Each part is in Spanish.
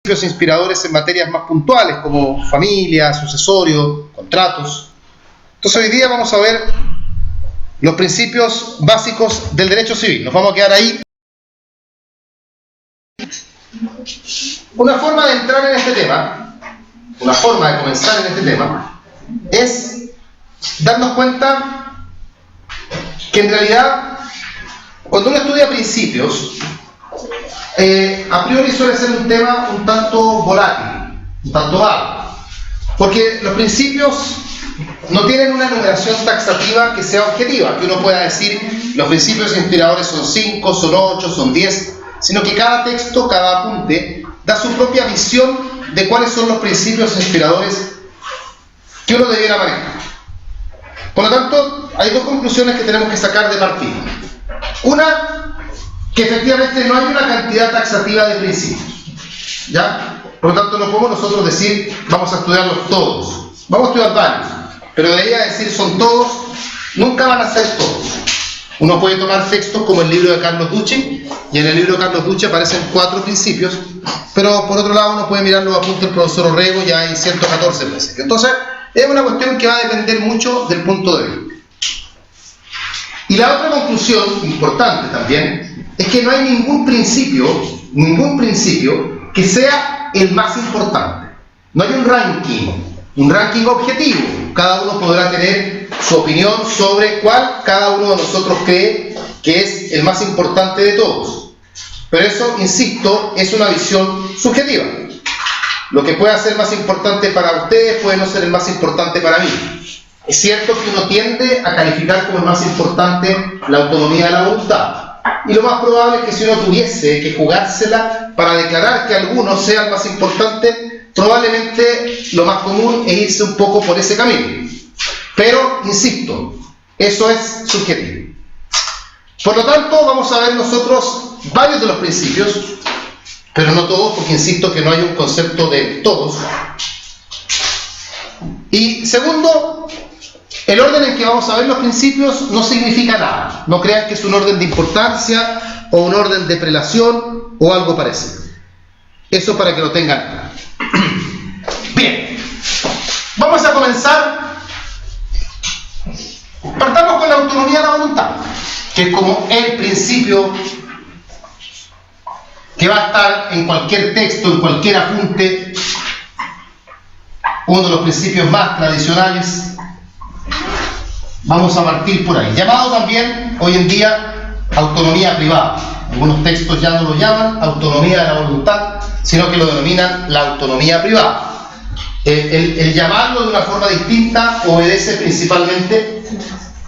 principios inspiradores en materias más puntuales como familia, sucesorio, contratos. Entonces hoy día vamos a ver los principios básicos del derecho civil. Nos vamos a quedar ahí. Una forma de entrar en este tema, una forma de comenzar en este tema, es darnos cuenta que en realidad cuando uno estudia principios, a priori suele ser un tema un tanto volátil, un tanto vago, porque los principios no tienen una numeración taxativa que sea objetiva, que uno pueda decir los principios inspiradores son 5, son 8, son 10, sino que cada texto, cada apunte, da su propia visión de cuáles son los principios inspiradores que uno debiera manejar. Por lo tanto, hay dos conclusiones que tenemos que sacar de partida. Una, que efectivamente no hay una cantidad taxativa de principios, ¿ya? Por lo tanto, no podemos nosotros decir, vamos a estudiarlos todos. Vamos a estudiar varios, pero de ahí a decir son todos, nunca van a ser todos. Uno puede tomar textos como el libro de Carlos Ducci, y en el libro de Carlos Ducci aparecen 4 principios, pero por otro lado uno puede mirar los apuntes del profesor Orrego, ya hay 114 principios. Entonces, es una cuestión que va a depender mucho del punto de vista. Y la otra conclusión, importante también, es que no hay ningún principio que sea el más importante. No hay un ranking objetivo. Cada uno podrá tener su opinión sobre cuál cada uno de nosotros cree que es el más importante de todos. Pero eso, insisto, es una visión subjetiva. Lo que pueda ser más importante para ustedes puede no ser el más importante para mí. Es cierto que uno tiende a calificar como el más importante la autonomía de la voluntad. Y lo más probable es que si uno tuviese que jugársela para declarar que alguno sea el más importante, probablemente lo más común es irse un poco por ese camino. Pero, insisto, eso es subjetivo. Por lo tanto, vamos a ver nosotros varios de los principios, pero no todos, porque insisto que no hay un concepto de todos. Y segundo, el orden en que vamos a ver los principios no significa nada. No crean que es un orden de importancia o un orden de prelación o algo parecido. Eso para que lo tengan. Bien, vamos a comenzar. Partamos con la autonomía de la voluntad, que es como el principio que va a estar en cualquier texto, en cualquier apunte, uno de los principios más tradicionales. Vamos a partir por ahí. Llamado también, hoy en día, autonomía privada. Algunos textos ya no lo llaman autonomía de la voluntad, sino que lo denominan la autonomía privada. El llamarlo de una forma distinta obedece principalmente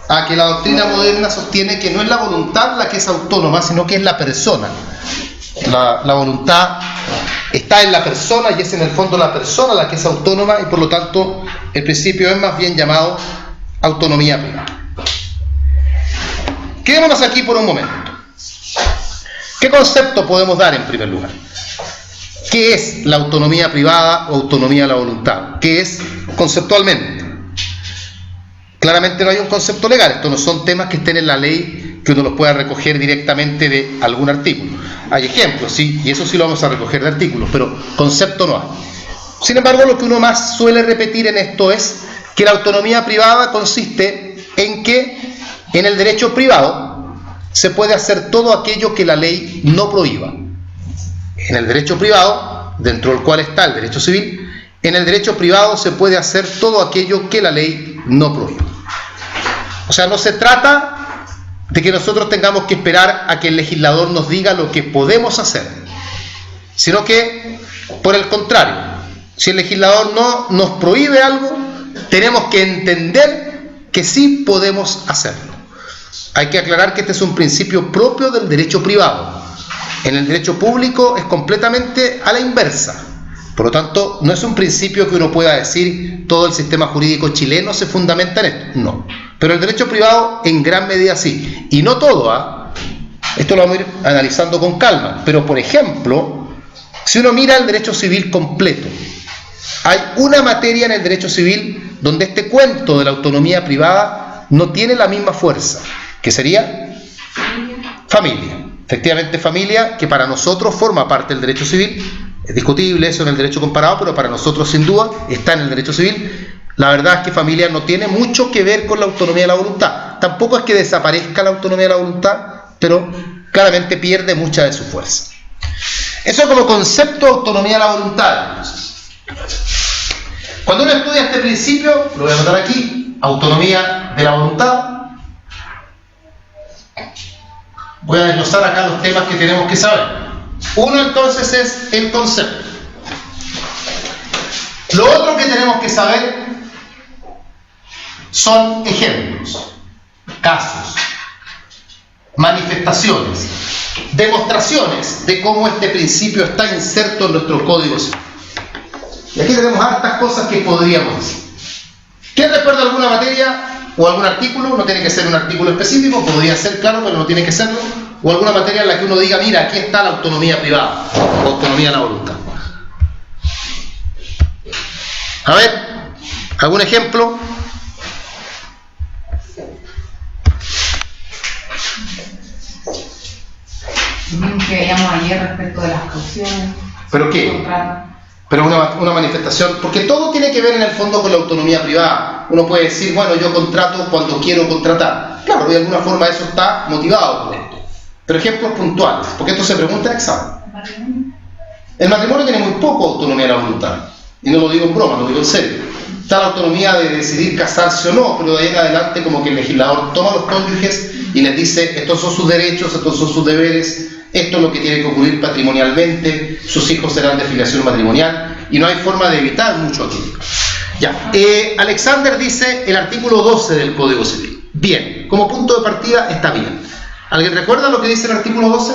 a que la doctrina moderna sostiene que no es la voluntad la que es autónoma, sino que es la persona. La voluntad está en la persona y es en el fondo la persona la que es autónoma, y por lo tanto el principio es más bien llamado autonomía privada. Quedémonos aquí por un momento. ¿Qué concepto podemos dar en primer lugar? ¿Qué es la autonomía privada o autonomía de la voluntad? ¿Qué es conceptualmente? Claramente no hay un concepto legal. Estos no son temas que estén en la ley que uno los pueda recoger directamente de algún artículo. Hay ejemplos, sí, y eso sí lo vamos a recoger de artículos, pero concepto no hay. Sin embargo, lo que uno más suele repetir en esto es que la autonomía privada consiste en que en el derecho privado se puede hacer todo aquello que la ley no prohíba. En el derecho privado, dentro del cual está el derecho civil, en el derecho privado se puede hacer todo aquello que la ley no prohíba. O sea, no se trata de que nosotros tengamos que esperar a que el legislador nos diga lo que podemos hacer, sino que, por el contrario, si el legislador no nos prohíbe algo, tenemos que entender que sí podemos hacerlo. Hay que aclarar que este es un principio propio del derecho privado. En el derecho público es completamente a la inversa. Por lo tanto, no es un principio que uno pueda decir todo el sistema jurídico chileno se fundamenta en esto. No. Pero el derecho privado en gran medida sí. Y no todo, ¿ah? Esto lo vamos a ir analizando con calma. Pero, por ejemplo, si uno mira el derecho civil completo, hay una materia en el derecho civil donde este cuento de la autonomía privada no tiene la misma fuerza, que sería familia. Efectivamente, familia, que para nosotros forma parte del derecho civil, Es discutible eso en el derecho comparado, pero para nosotros sin duda está en el derecho civil. La verdad es que familia no tiene mucho que ver con la autonomía de la voluntad. Tampoco es que desaparezca la autonomía de la voluntad, pero claramente pierde mucha de su fuerza. Eso como concepto de autonomía de la voluntad. Cuando uno estudia este principio, lo voy a anotar aquí, autonomía de la voluntad, voy a desglosar acá los temas que tenemos que saber. Uno entonces es el concepto. Lo otro que tenemos que saber son ejemplos, casos, manifestaciones, demostraciones de cómo este principio está inserto en nuestro código civil. Y aquí tenemos hartas cosas que podríamos decir. ¿Quién recuerda alguna materia o algún artículo? No tiene que ser un artículo específico, podría ser, claro, pero no tiene que serlo. O alguna materia en la que uno diga, mira, aquí está la autonomía privada, o autonomía de la voluntad. A ver, ¿algún ejemplo? Que veíamos ayer respecto de las cauciones. ¿Pero qué? Pero una manifestación, porque todo tiene que ver en el fondo con la autonomía privada. Uno puede decir, bueno, yo contrato cuando quiero contratar. Claro, de alguna forma eso está motivado por esto. Pero ejemplos puntuales, porque esto se pregunta en examen. El matrimonio tiene muy poco autonomía de la voluntad. Y no lo digo en broma, lo digo en serio. Está la autonomía de decidir casarse o no, pero de ahí en adelante como que el legislador toma a los cónyuges y les dice, estos son sus derechos, estos son sus deberes, esto es lo que tiene que ocurrir patrimonialmente, sus hijos serán de filiación matrimonial, y no hay forma de evitar mucho aquí. Ya. Alexander dice el artículo 12 del Código Civil. Bien, como punto de partida está bien. ¿Alguien recuerda lo que dice el artículo 12?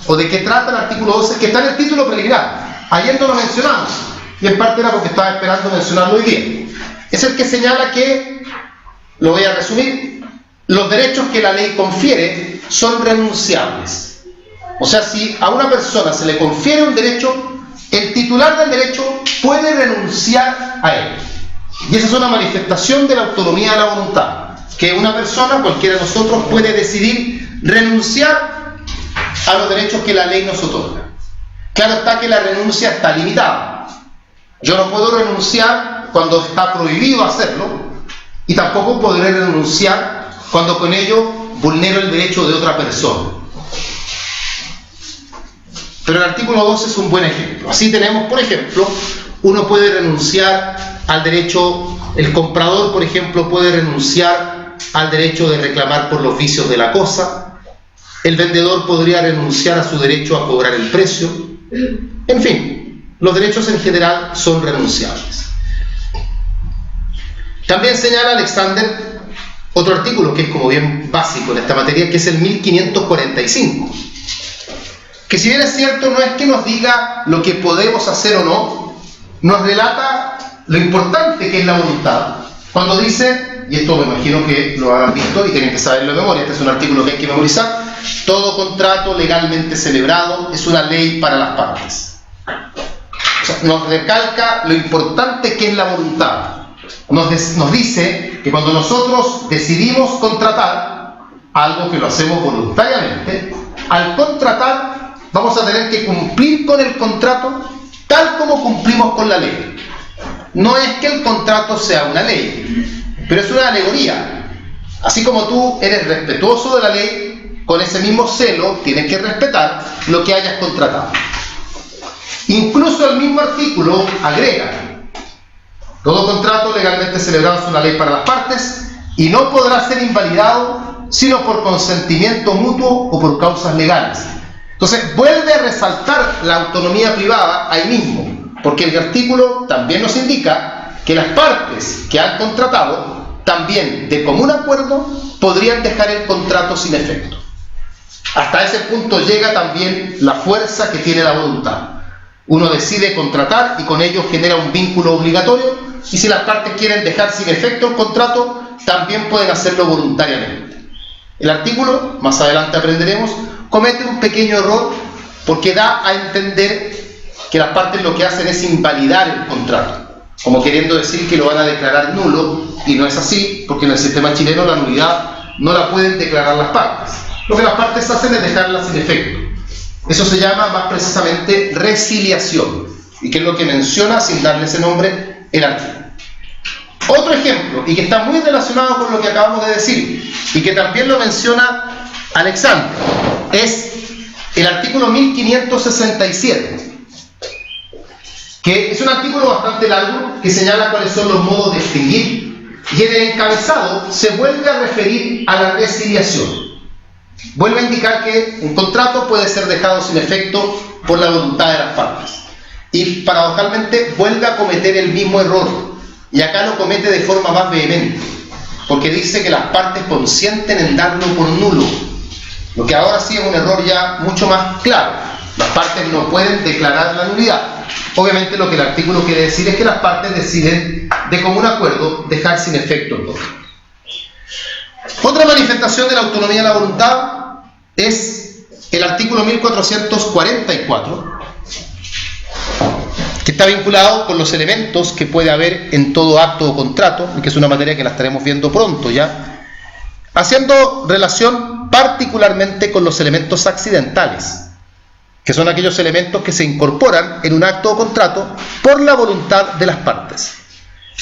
¿O de qué trata el artículo 12? Que está en el título preliminar. Ayer no lo mencionamos, y en parte era porque estaba esperando mencionarlo hoy día. Es el que señala que, lo voy a resumir, los derechos que la ley confiere son renunciables. O sea, si a una persona se le confiere un derecho, el titular del derecho puede renunciar a él. Y esa es una manifestación de la autonomía de la voluntad, que una persona, cualquiera de nosotros, puede decidir renunciar a los derechos que la ley nos otorga. Claro está que la renuncia está limitada. Yo no puedo renunciar cuando está prohibido hacerlo, y tampoco podré renunciar cuando con ello vulnero el derecho de otra persona. Pero el artículo 12 es un buen ejemplo. Así tenemos, por ejemplo, uno puede renunciar al derecho, el comprador, por ejemplo, puede renunciar al derecho de reclamar por los vicios de la cosa, el vendedor podría renunciar a su derecho a cobrar el precio, en fin, los derechos en general son renunciables. También señala Alexander otro artículo que es como bien básico en esta materia, que es el 1545. Que si bien es cierto, no es que nos diga lo que podemos hacer o no, nos relata lo importante que es la voluntad. Cuando dice, y esto me imagino que lo habrán visto y tienen que saberlo de memoria, este es un artículo que hay que memorizar, todo contrato legalmente celebrado es una ley para las partes. O sea, nos recalca lo importante que es la voluntad. Nos dice que cuando nosotros decidimos contratar, algo que lo hacemos voluntariamente, al contratar vamos a tener que cumplir con el contrato tal como cumplimos con la ley. No es que el contrato sea una ley, pero es una alegoría. Así como tú eres respetuoso de la ley, con ese mismo celo tienes que respetar lo que hayas contratado. Incluso el mismo artículo agrega: todo contrato legalmente celebrado es una ley para las partes y no podrá ser invalidado sino por consentimiento mutuo o por causas legales. Entonces vuelve a resaltar la autonomía privada ahí mismo, porque el artículo también nos indica que las partes que han contratado también de común acuerdo podrían dejar el contrato sin efecto. Hasta ese punto llega también la fuerza que tiene la voluntad. Uno decide contratar y con ello genera un vínculo obligatorio, y si las partes quieren dejar sin efecto el contrato, también pueden hacerlo voluntariamente. El artículo, más adelante aprenderemos, comete un pequeño error porque da a entender que las partes lo que hacen es invalidar el contrato, como queriendo decir que lo van a declarar nulo, y no es así, porque en el sistema chileno la nulidad no la pueden declarar las partes. Lo que las partes hacen es dejarla sin efecto. Eso se llama más precisamente resiliación, y que es lo que menciona, sin darle ese nombre, el artículo. Otro ejemplo, y que está muy relacionado con lo que acabamos de decir, y que también lo menciona Alexander, es el artículo 1567, que es un artículo bastante largo, que señala cuáles son los modos de extinguir, y en el encabezado se vuelve a referir a la resiliación. Vuelve a indicar que un contrato puede ser dejado sin efecto por la voluntad de las partes. Y paradojalmente vuelve a cometer el mismo error. Y acá lo comete de forma más vehemente. Porque dice que las partes consienten en darlo por nulo. Lo que ahora sí es un error ya mucho más claro. Las partes no pueden declarar la nulidad. Obviamente lo que el artículo quiere decir es que las partes deciden de común acuerdo dejar sin efecto todo. Otra manifestación de la autonomía de la voluntad es el artículo 1444, que está vinculado con los elementos que puede haber en todo acto o contrato, y que es una materia que la estaremos viendo pronto ya, haciendo relación particularmente con los elementos accidentales, que son aquellos elementos que se incorporan en un acto o contrato por la voluntad de las partes.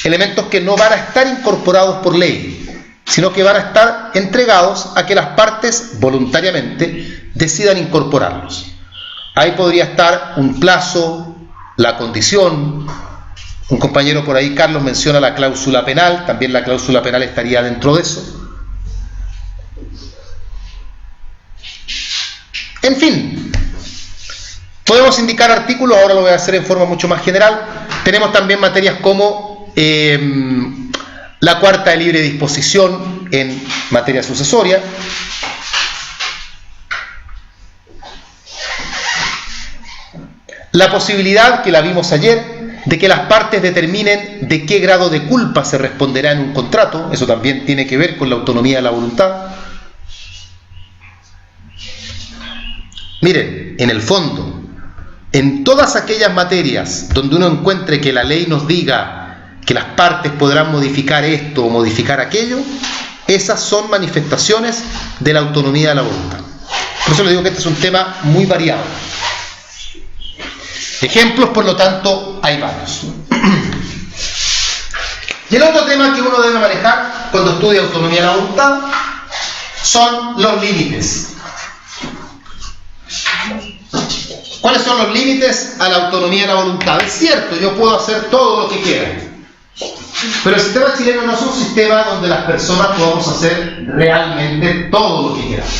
Elementos que no van a estar incorporados por ley, sino que van a estar entregados a que las partes voluntariamente decidan incorporarlos. Ahí podría estar un plazo, la condición. Un compañero por ahí, Carlos, menciona la cláusula penal, también la cláusula penal estaría dentro de eso. En fin, podemos indicar artículos, ahora lo voy a hacer en forma mucho más general. Tenemos también materias como la cuarta de libre disposición en materia sucesoria. La posibilidad, que la vimos ayer, de que las partes determinen de qué grado de culpa se responderá en un contrato. Eso también tiene que ver con la autonomía de la voluntad. Miren, en el fondo, en todas aquellas materias donde uno encuentre que la ley nos diga que las partes podrán modificar esto o modificar aquello, esas son manifestaciones de la autonomía de la voluntad. Por eso le digo que este es un tema muy variado. Ejemplos, por lo tanto, hay varios. Y el otro tema que uno debe manejar cuando estudia autonomía de la voluntad son los límites. ¿Cuáles son los límites a la autonomía de la voluntad? Es cierto, yo puedo hacer todo lo que quiera, pero el sistema chileno no es un sistema donde las personas podamos hacer realmente todo lo que queramos,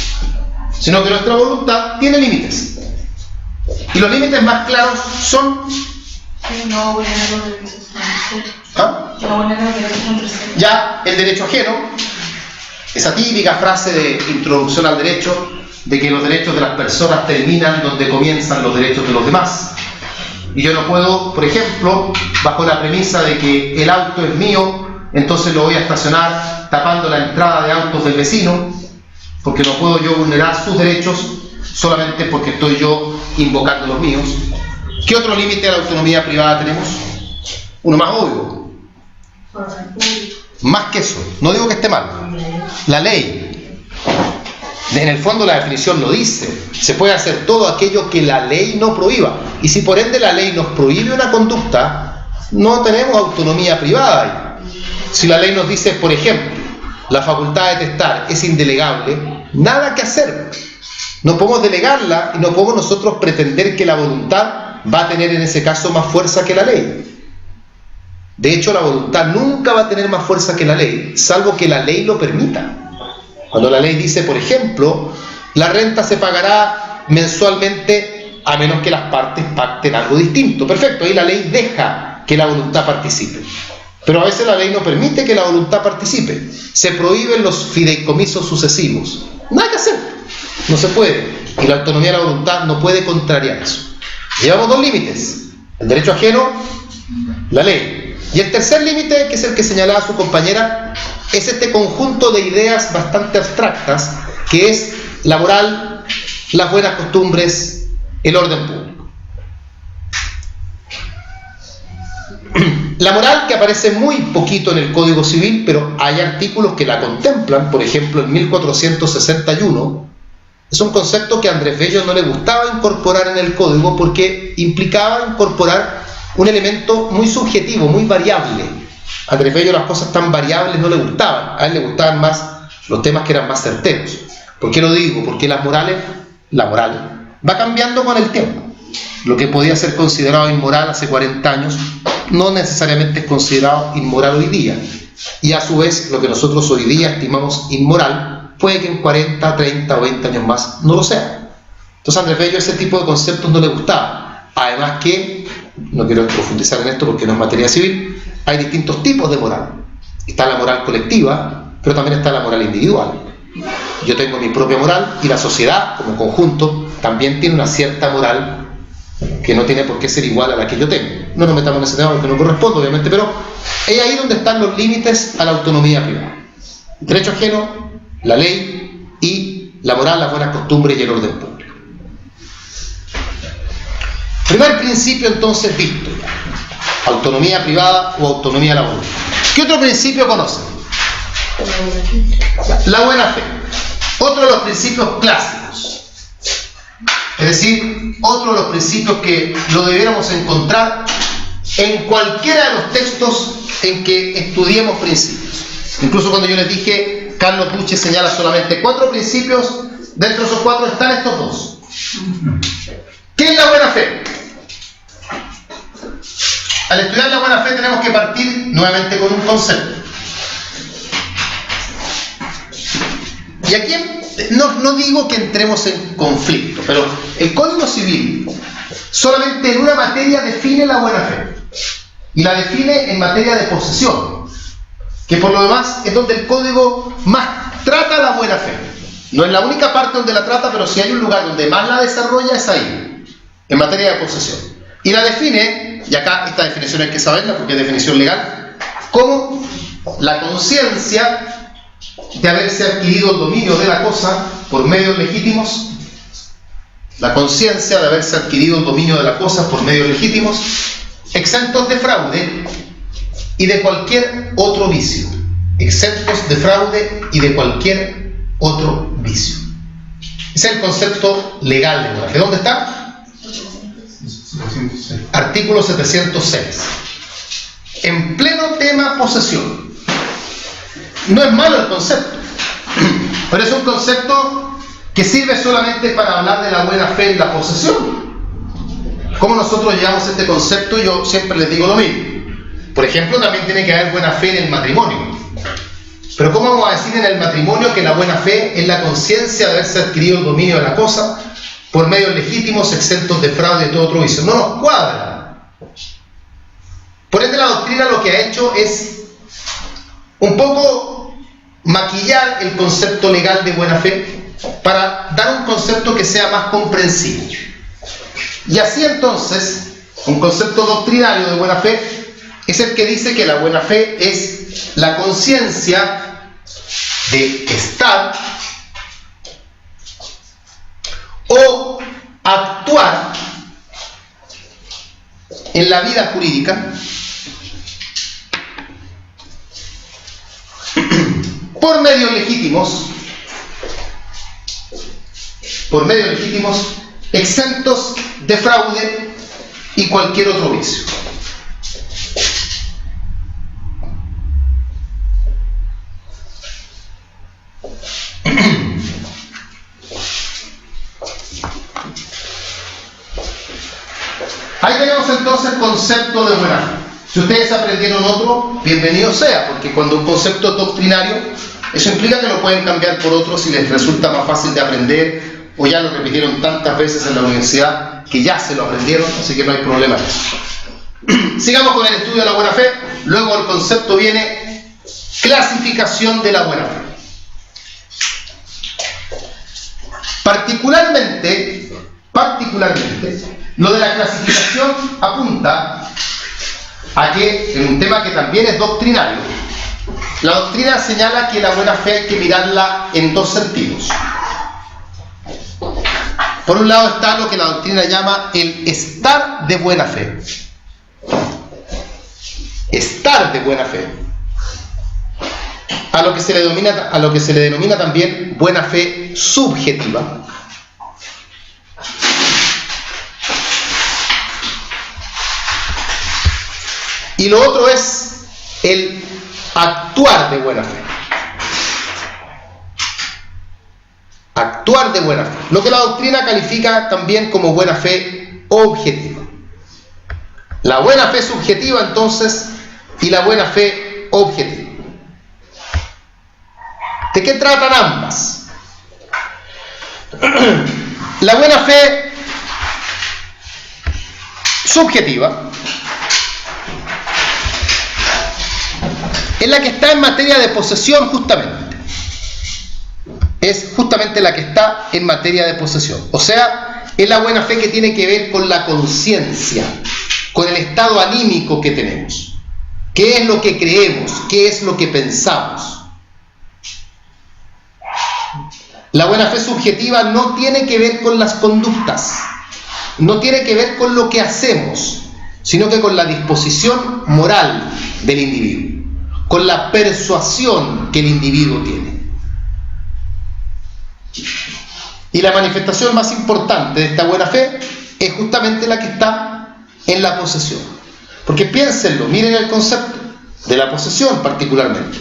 sino que nuestra voluntad tiene límites. Y los límites más claros son... Ya, el derecho ajeno, esa típica frase de introducción al derecho, de que los derechos de las personas terminan donde comienzan los derechos de los demás. Y yo no puedo, por ejemplo, bajo la premisa de que el auto es mío, entonces lo voy a estacionar tapando la entrada de autos del vecino, porque no puedo yo vulnerar sus derechos solamente porque estoy yo invocando los míos. ¿Qué otro límite a la autonomía privada tenemos? Uno más obvio. Más que eso, no digo que esté mal. La ley. En el fondo la definición lo dice. Se puede hacer todo aquello que la ley no prohíba. Y si por ende la ley nos prohíbe una conducta, no tenemos autonomía privada ahí. Si la ley nos dice, por ejemplo, la facultad de testar es indelegable, nada que hacer. No podemos delegarla y no podemos nosotros pretender que la voluntad va a tener en ese caso más fuerza que la ley. De hecho, la voluntad nunca va a tener más fuerza que la ley, salvo que la ley lo permita. Cuando la ley dice, por ejemplo, la renta se pagará mensualmente a menos que las partes pacten algo distinto. Perfecto, ahí la ley deja que la voluntad participe. Pero a veces la ley no permite que la voluntad participe. Se prohíben los fideicomisos sucesivos. Nada que hacer. No se puede. Y la autonomía de la voluntad no puede contrariar eso. Llevamos dos límites. El derecho ajeno, la ley. Y el tercer límite, que es el que señalaba su compañera, es este conjunto de ideas bastante abstractas, que es la moral, las buenas costumbres, el orden público. La moral, que aparece muy poquito en el Código Civil, pero hay artículos que la contemplan. Por ejemplo, en 1461 es un concepto que a Andrés Bello no le gustaba incorporar en el código porque implicaba incorporar un elemento muy subjetivo, muy variable. A Andrés Bello las cosas tan variables no le gustaban, a él le gustaban más los temas que eran más certeros. ¿Por qué lo digo? Porque la moral va cambiando con el tiempo. Lo que podía ser considerado inmoral hace 40 años no necesariamente es considerado inmoral hoy día. Y a su vez, lo que nosotros hoy día estimamos inmoral puede que en 40, 30 o 20 años más no lo sea. Entonces a Andrés Bello ese tipo de conceptos no le gustaba. Además que, no quiero profundizar en esto porque no es materia civil, hay distintos tipos de moral. Está la moral colectiva, pero también está la moral individual. Yo tengo mi propia moral y la sociedad como conjunto también tiene una cierta moral que no tiene por qué ser igual a la que yo tengo. No nos metamos en ese tema porque no corresponde, obviamente, pero es ahí donde están los límites a la autonomía privada. Derecho ajeno, la ley y la moral, las buenas costumbres y el orden público. Primer principio entonces visto, autonomía privada o autonomía laboral. ¿Qué otro principio conocen? La buena fe. Otro de los principios clásicos. Es decir, otro de los principios que lo debiéramos encontrar en cualquiera de los textos en que estudiemos principios. Incluso cuando yo les dije, Carlos Duche señala solamente 4 principios, dentro de esos 4 están estos 2. ¿Qué es la buena fe? Al estudiar la buena fe tenemos que partir nuevamente con un concepto. Y aquí no digo que entremos en conflicto, pero el Código Civil solamente en una materia define la buena fe. Y la define en materia de posesión, que por lo demás es donde el Código más trata la buena fe. No es la única parte donde la trata, pero si hay un lugar donde más la desarrolla es ahí, en materia de posesión. Y la define, y acá esta definición hay que saberla porque es definición legal, como la conciencia de haberse adquirido el dominio de la cosa por medios legítimos, la conciencia de haberse adquirido el dominio de la cosa por medios legítimos, exentos de fraude y de cualquier otro vicio. Exentos de fraude y de cualquier otro vicio. Ese es el concepto legal de buena fe. ¿Dónde está? 706. Artículo 706. En pleno tema posesión. No es malo el concepto, pero es un concepto que sirve solamente para hablar de la buena fe en la posesión. ¿Cómo nosotros llevamos este concepto? Yo siempre les digo lo mismo. Por ejemplo, también tiene que haber buena fe en el matrimonio. Pero ¿cómo vamos a decir en el matrimonio que la buena fe es la conciencia de haberse adquirido el dominio de la cosa por medios legítimos, exentos de fraude y todo otro vicio? No nos cuadra. Por ende, la doctrina lo que ha hecho es un poco maquillar el concepto legal de buena fe para dar un concepto que sea más comprensivo. Y así entonces, un concepto doctrinario de buena fe es el que dice que la buena fe es la conciencia de estar o actuar en la vida jurídica por medios legítimos, exentos de fraude y cualquier otro vicio. Ahí tenemos entonces el concepto de buena fe. Si ustedes aprendieron otro, bienvenido sea, porque cuando un concepto es doctrinario, eso implica que lo pueden cambiar por otro si les resulta más fácil de aprender o ya lo repitieron tantas veces en la universidad que ya se lo aprendieron, así que no hay problema. Sigamos con el estudio de la buena fe. Luego el concepto viene clasificación de la buena fe. Particularmente, lo de la clasificación apunta a que, en un tema que también es doctrinario, la doctrina señala que la buena fe hay que mirarla en 2 sentidos. Por un lado está lo que la doctrina llama el estar de buena fe. Estar de buena fe. A lo que se le denomina también buena fe subjetiva. Y lo otro es el actuar de buena fe. Actuar de buena fe. Lo que la doctrina califica también como buena fe objetiva. La buena fe subjetiva, entonces, y la buena fe objetiva. ¿De qué tratan ambas? La buena fe subjetiva es la que está en materia de posesión, justamente. Es justamente la que está en materia de posesión. O sea, es la buena fe que tiene que ver con la conciencia, con el estado anímico que tenemos. ¿Qué es lo que creemos? ¿Qué es lo que pensamos? La buena fe subjetiva no tiene que ver con las conductas, no tiene que ver con lo que hacemos, sino que con la disposición moral del individuo, con la persuasión que el individuo tiene. Y la manifestación más importante de esta buena fe es justamente la que está en la posesión. Porque piénsenlo, miren el concepto de la posesión particularmente.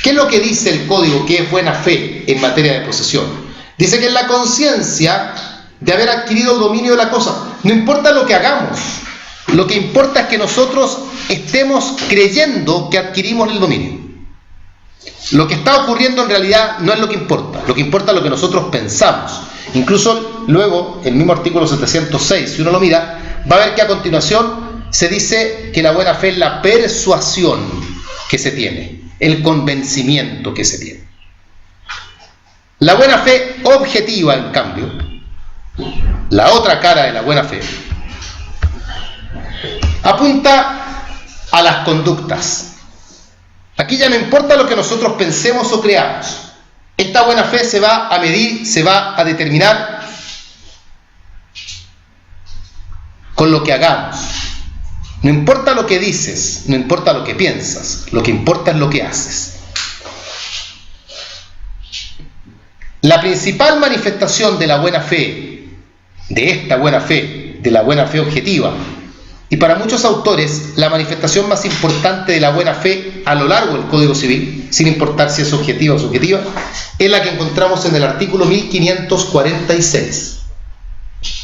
¿Qué es lo que dice el código que es buena fe en materia de posesión? Dice que es la conciencia de haber adquirido el dominio de la cosa. No importa lo que hagamos, lo que importa es que nosotros estemos creyendo que adquirimos el dominio. Lo que está ocurriendo en realidad no es lo que importa es lo que nosotros pensamos. Incluso luego, el mismo artículo 706, si uno lo mira, va a ver que a continuación se dice que la buena fe es la persuasión que se tiene, el convencimiento que se tiene. La buena fe objetiva, en cambio, la otra cara de la buena fe, apunta a las conductas. Aquí ya no importa lo que nosotros pensemos o creamos. Esta buena fe se va a medir, se va a determinar con lo que hagamos. No importa lo que dices, no importa lo que piensas, lo que importa es lo que haces. La principal manifestación de la buena fe, de esta buena fe, de la buena fe objetiva, y para muchos autores, la manifestación más importante de la buena fe a lo largo del Código Civil, sin importar si es objetiva o subjetiva, es la que encontramos en el artículo 1546,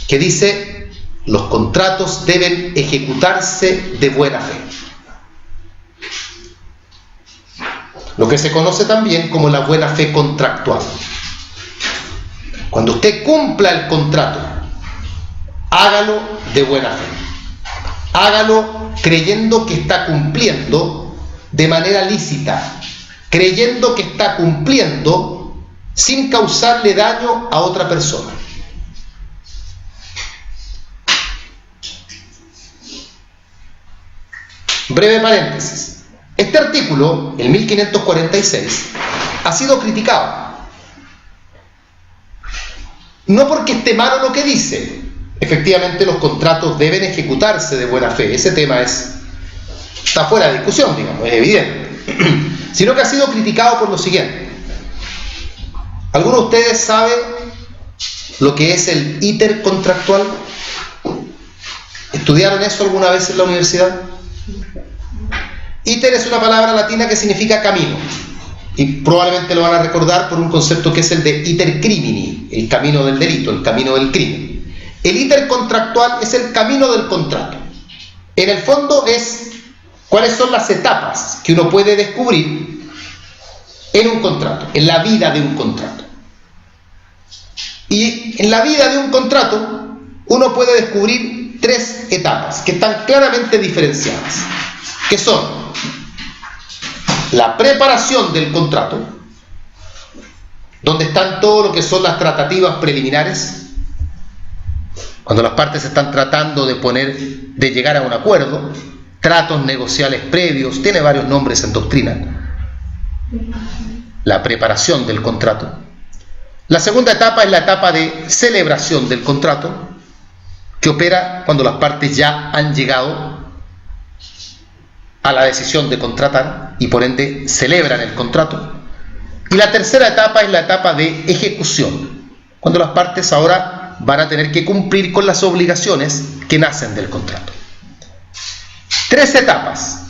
que dice: los contratos deben ejecutarse de buena fe. Lo que se conoce también como la buena fe contractual. Cuando usted cumpla el contrato, hágalo de buena fe. Hágalo creyendo que está cumpliendo de manera lícita, creyendo que está cumpliendo sin causarle daño a otra persona. Breve paréntesis. Este artículo, el 1546, ha sido criticado. No porque esté malo lo que dice. Efectivamente, los contratos deben ejecutarse de buena fe. Ese tema está fuera de discusión, digamos, es evidente. Sino que ha sido criticado por lo siguiente. ¿Alguno de ustedes sabe lo que es el íter contractual? ¿Estudiaron eso alguna vez en la universidad? Íter es una palabra latina que significa camino. Y probablemente lo van a recordar por un concepto que es el de iter crimini, el camino del delito, el camino del crimen. El íter contractual es el camino del contrato. En el fondo es cuáles son las etapas que uno puede descubrir en un contrato, en la vida de un contrato. Y en la vida de un contrato uno puede descubrir 3 etapas que están claramente diferenciadas, que son la preparación del contrato, donde están todo lo que son las tratativas preliminares, cuando las partes están tratando de llegar a un acuerdo, tratos negociales previos, tiene varios nombres en doctrina. La preparación del contrato. La segunda etapa es la etapa de celebración del contrato, que opera cuando las partes ya han llegado a la decisión de contratar y por ende celebran el contrato. Y la tercera etapa es la etapa de ejecución, cuando las partes ahora van a tener que cumplir con las obligaciones que nacen del contrato. 3 etapas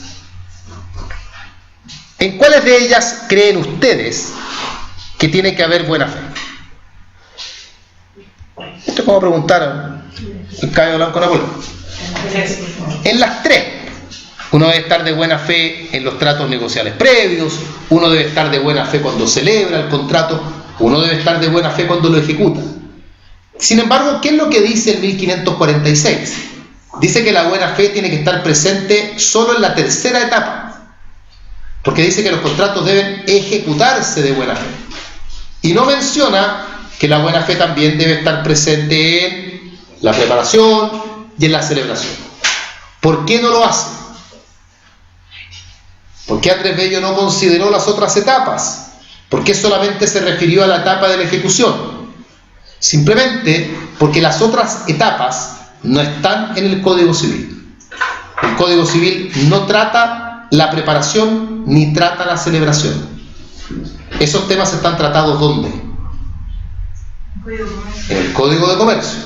¿En cuáles de ellas creen ustedes que tiene que haber buena fe? Esto es como preguntar el cabello blanco Napoleón. En las tres. Uno debe estar de buena fe en los tratos negociales previos, uno debe estar de buena fe cuando celebra el contrato, uno debe estar de buena fe cuando lo ejecuta. Sin embargo, ¿qué es lo que dice el 1546? Dice que la buena fe tiene que estar presente solo en la tercera etapa, porque dice que los contratos deben ejecutarse de buena fe. Y no menciona que la buena fe también debe estar presente en la preparación y en la celebración. ¿Por qué no lo hace? ¿Por qué Andrés Bello no consideró las otras etapas? ¿Por qué solamente se refirió a la etapa de la ejecución? Simplemente porque las otras etapas no están en el Código Civil. El Código Civil no trata la preparación ni trata la celebración. Esos temas están tratados ¿dónde? En el Código de Comercio,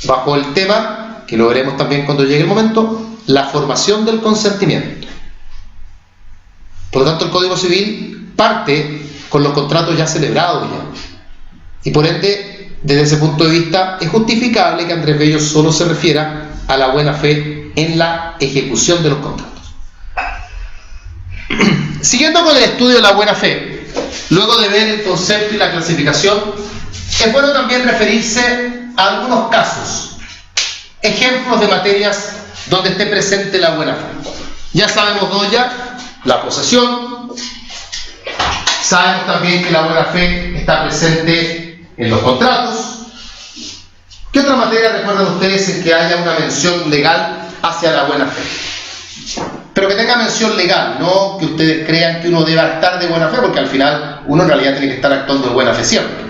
bajo el tema, que lo veremos también cuando llegue el momento, la formación del consentimiento. Por lo tanto, el Código Civil parte con los contratos ya celebrados ya. Y por ende, desde ese punto de vista, es justificable que Andrés Bello solo se refiera a la buena fe en la ejecución de los contratos. Siguiendo con el estudio de la buena fe, luego de ver el concepto y la clasificación, es bueno también referirse a algunos casos, ejemplos de materias donde esté presente la buena fe. Ya sabemos dos ya. La posesión, sabemos también que la buena fe está presente en los contratos. ¿Qué otra materia recuerdan ustedes en que haya una mención legal hacia la buena fe? Pero que tenga mención legal, no que ustedes crean que uno deba estar de buena fe, porque al final uno en realidad tiene que estar actuando de buena fe siempre.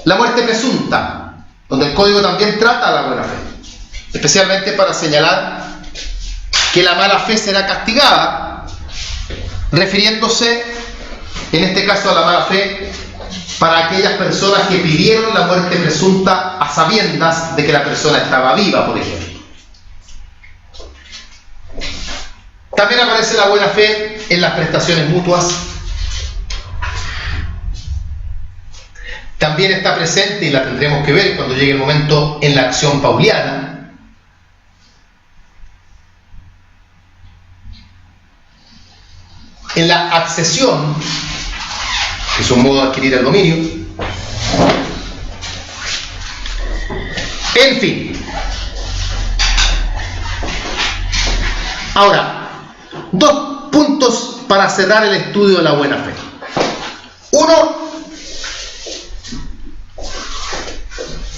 La muerte presunta, donde el Código también trata a la buena fe, especialmente para señalar que la mala fe será castigada, refiriéndose en este caso a la mala fe para aquellas personas que pidieron la muerte presunta a sabiendas de que la persona estaba viva, por ejemplo. También aparece la buena fe en las prestaciones mutuas. También está presente, y la tendremos que ver cuando llegue el momento, en la acción pauliana. En la accesión, que es un modo de adquirir el dominio. En fin. Ahora, dos puntos para cerrar el estudio de la buena fe. Uno,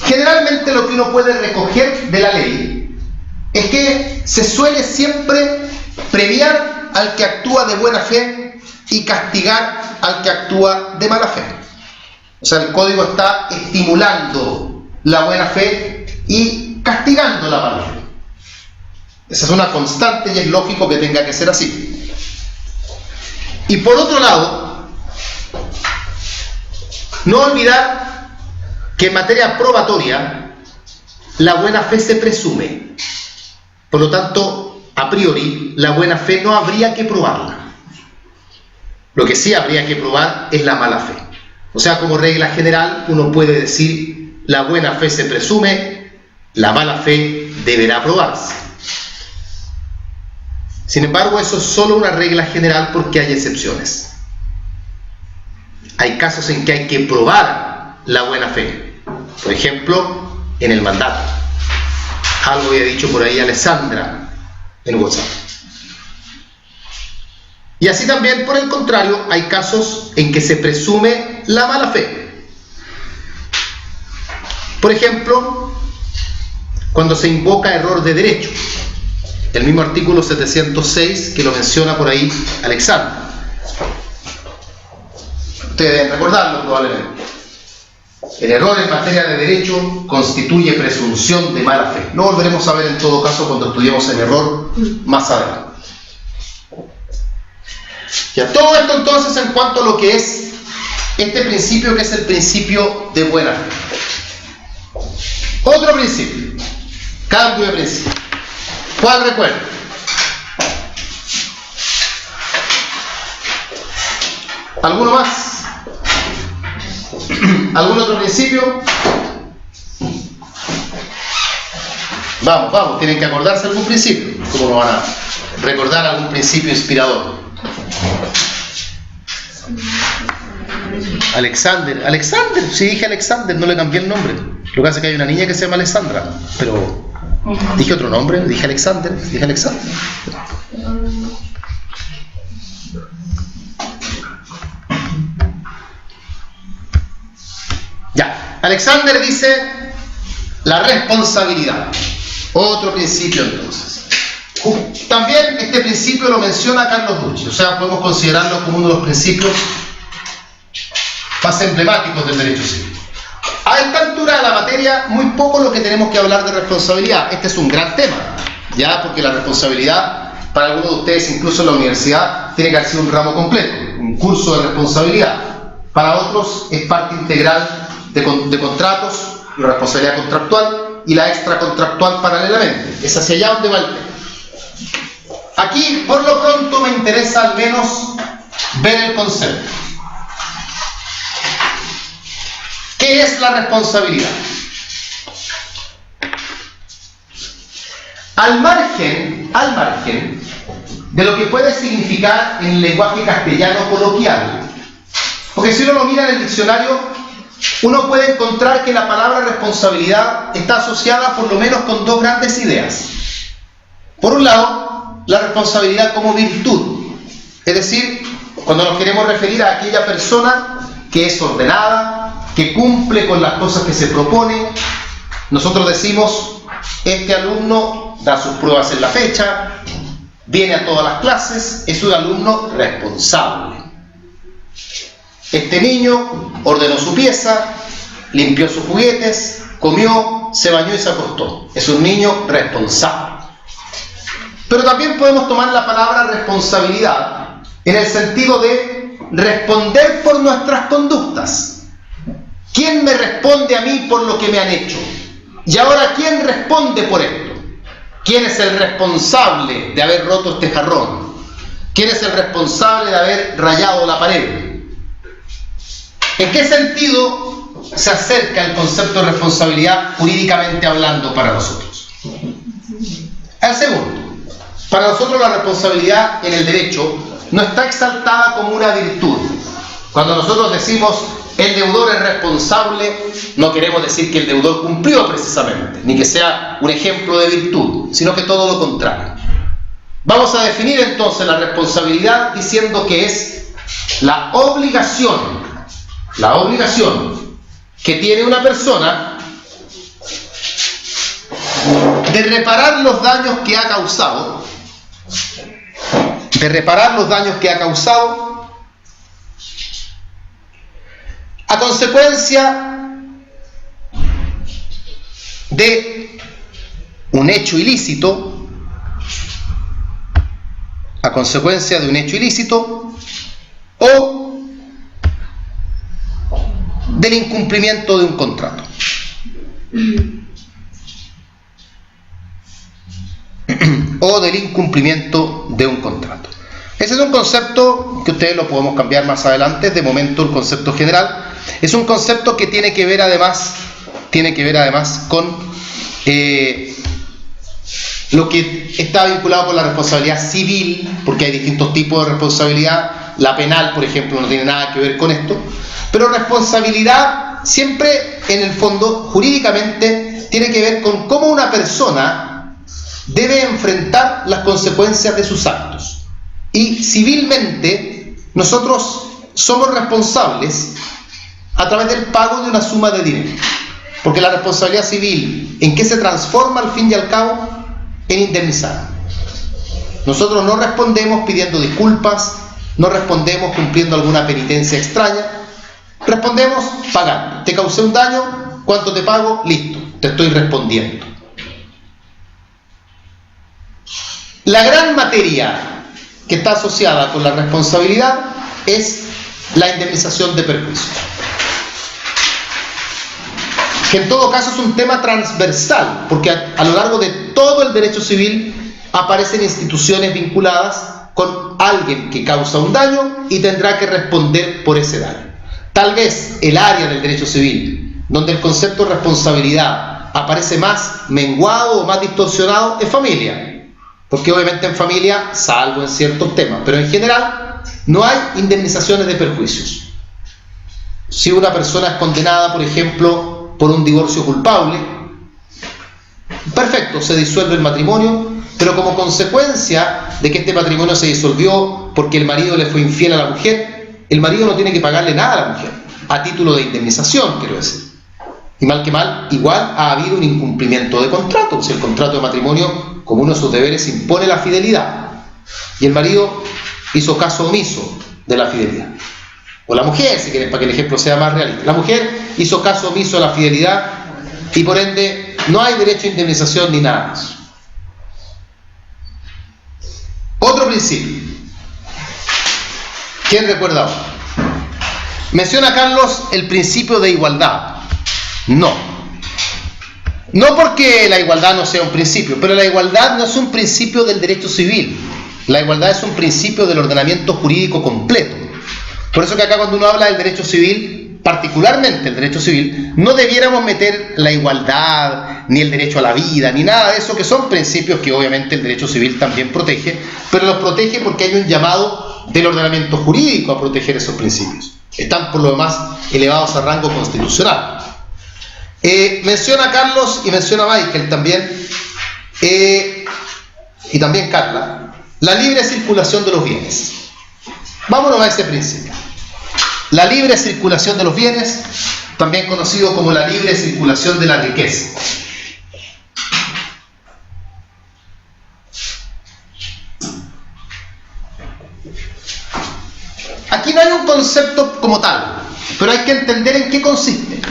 generalmente lo que uno puede recoger de la ley es que se suele siempre premiar al que actúa de buena fe y castigar al que actúa de mala fe. O sea, el Código está estimulando la buena fe y castigando la mala fe. Esa es una constante y es lógico que tenga que ser así. Y por otro lado, no olvidar que en materia probatoria la buena fe se presume. Por lo tanto, a priori, la buena fe no habría que probarla. Lo que sí habría que probar es la mala fe. O sea, como regla general, uno puede decir, la buena fe se presume, la mala fe deberá probarse. Sin embargo, eso es solo una regla general porque hay excepciones. Hay casos en que hay que probar la buena fe. Por ejemplo, en el mandato. Algo había dicho por ahí Alessandra en WhatsApp. Y así también, por el contrario, hay casos en que se presume la mala fe. Por ejemplo, cuando se invoca error de derecho. El mismo artículo 706 que lo menciona por ahí Alexandra. Ustedes deben recordarlo probablemente. El error en materia de derecho constituye presunción de mala fe. Lo volveremos a ver en todo caso cuando estudiemos el error más adelante. Ya, todo esto entonces en cuanto a lo que es este principio, que es el principio de buena fe. Otro principio, cambio de principio. ¿Cuál recuerda? ¿Alguno más? ¿Algún otro principio? Vamos, tienen que acordarse de algún principio. ¿Cómo no van a recordar algún principio inspirador? Alexander, sí dije Alexander, no le cambié el nombre. Lo que pasa es que hay una niña que se llama Alexandra, pero dije otro nombre, dije Alexander. Ya, Alexander dice la responsabilidad. Otro principio entonces. También este principio lo menciona Carlos Ducci, o sea, podemos considerarlo como uno de los principios más emblemáticos del derecho civil. A esta altura de la materia, muy poco lo que tenemos que hablar de responsabilidad. Este es un gran tema, ya, porque la responsabilidad, para algunos de ustedes, incluso en la universidad, tiene que haber sido un ramo completo, un curso de responsabilidad. Para otros es parte integral de contratos, la responsabilidad contractual y la extracontractual paralelamente. Es hacia allá donde va el tema. Aquí, por lo pronto, me interesa al menos ver el concepto. ¿Qué es la responsabilidad? Al margen de lo que puede significar en el lenguaje castellano coloquial, porque si uno lo mira en el diccionario, uno puede encontrar que la palabra responsabilidad está asociada por lo menos con dos grandes ideas. Por un lado, la responsabilidad como virtud, es decir, cuando nos queremos referir a aquella persona que es ordenada, que cumple con las cosas que se propone. Nosotros decimos, este alumno da sus pruebas en la fecha, viene a todas las clases, es un alumno responsable. Este niño ordenó su pieza, limpió sus juguetes, comió, se bañó y se acostó. Es un niño responsable. Pero también podemos tomar la palabra responsabilidad en el sentido de responder por nuestras conductas. ¿Quién me responde a mí por lo que me han hecho? Y ahora, ¿quién responde por esto? ¿Quién es el responsable de haber roto este jarrón? ¿Quién es el responsable de haber rayado la pared? ¿En qué sentido se acerca el concepto de responsabilidad jurídicamente hablando para nosotros? El segundo. Para nosotros la responsabilidad en el derecho no está exaltada como una virtud. Cuando nosotros decimos el deudor es responsable, no queremos decir que el deudor cumplió precisamente, ni que sea un ejemplo de virtud, sino que todo lo contrario. Vamos a definir entonces la responsabilidad diciendo que es la obligación que tiene una persona de reparar los daños que ha causado, a consecuencia de un hecho ilícito, o del incumplimiento de un contrato. Ese es un concepto que ustedes lo podemos cambiar más adelante. De momento el concepto general es un concepto que tiene que ver además con lo que está vinculado con la responsabilidad civil, porque hay distintos tipos de responsabilidad. La penal, por ejemplo, no tiene nada que ver con esto, pero responsabilidad siempre en el fondo jurídicamente tiene que ver con cómo una persona debe enfrentar las consecuencias de sus actos. Y civilmente nosotros somos responsables a través del pago de una suma de dinero, porque la responsabilidad civil, ¿en qué se transforma al fin y al cabo? En indemnizar. Nosotros no respondemos pidiendo disculpas, no respondemos cumpliendo alguna penitencia extraña, respondemos pagando. Te causé un daño, ¿cuánto te pago? Listo, te estoy respondiendo. La gran materia que está asociada con la responsabilidad es la indemnización de perjuicio, que en todo caso es un tema transversal, porque a lo largo de todo el derecho civil aparecen instituciones vinculadas con alguien que causa un daño y tendrá que responder por ese daño. Tal vez el área del derecho civil, donde el concepto de responsabilidad aparece más menguado o más distorsionado, es familia. Porque obviamente en familia, salvo en ciertos temas, pero en general no hay indemnizaciones de perjuicios. Si una persona es condenada, por ejemplo, por un divorcio culpable, perfecto, se disuelve el matrimonio, pero como consecuencia de que este matrimonio se disolvió porque el marido le fue infiel a la mujer, el marido no tiene que pagarle nada a la mujer, a título de indemnización, quiero decir. Y mal que mal, igual ha habido un incumplimiento de contrato. Si el contrato de matrimonio, como uno de sus deberes, impone la fidelidad, y el marido hizo caso omiso de la fidelidad, o la mujer, si quieren, para que el ejemplo sea más realista, la mujer hizo caso omiso de la fidelidad y por ende no hay derecho a indemnización ni nada más. Otro principio. ¿Quién recuerda ahora? Menciona Carlos el principio de igualdad. No porque la igualdad no sea un principio, pero la igualdad no es un principio del derecho civil. La igualdad es un principio del ordenamiento jurídico completo. Por eso que acá cuando uno habla del derecho civil, particularmente el derecho civil, no debiéramos meter la igualdad, ni el derecho a la vida, ni nada de eso, que son principios que obviamente el derecho civil también protege, pero los protege porque hay un llamado del ordenamiento jurídico a proteger esos principios. Están por lo demás elevados a rango constitucional. Menciona Carlos y menciona Michael también, y también Carla, la libre circulación de los bienes. Vámonos a ese principio. La libre circulación de los bienes, también conocido como la libre circulación de la riqueza. Aquí no hay un concepto como tal, pero hay que entender en qué consiste.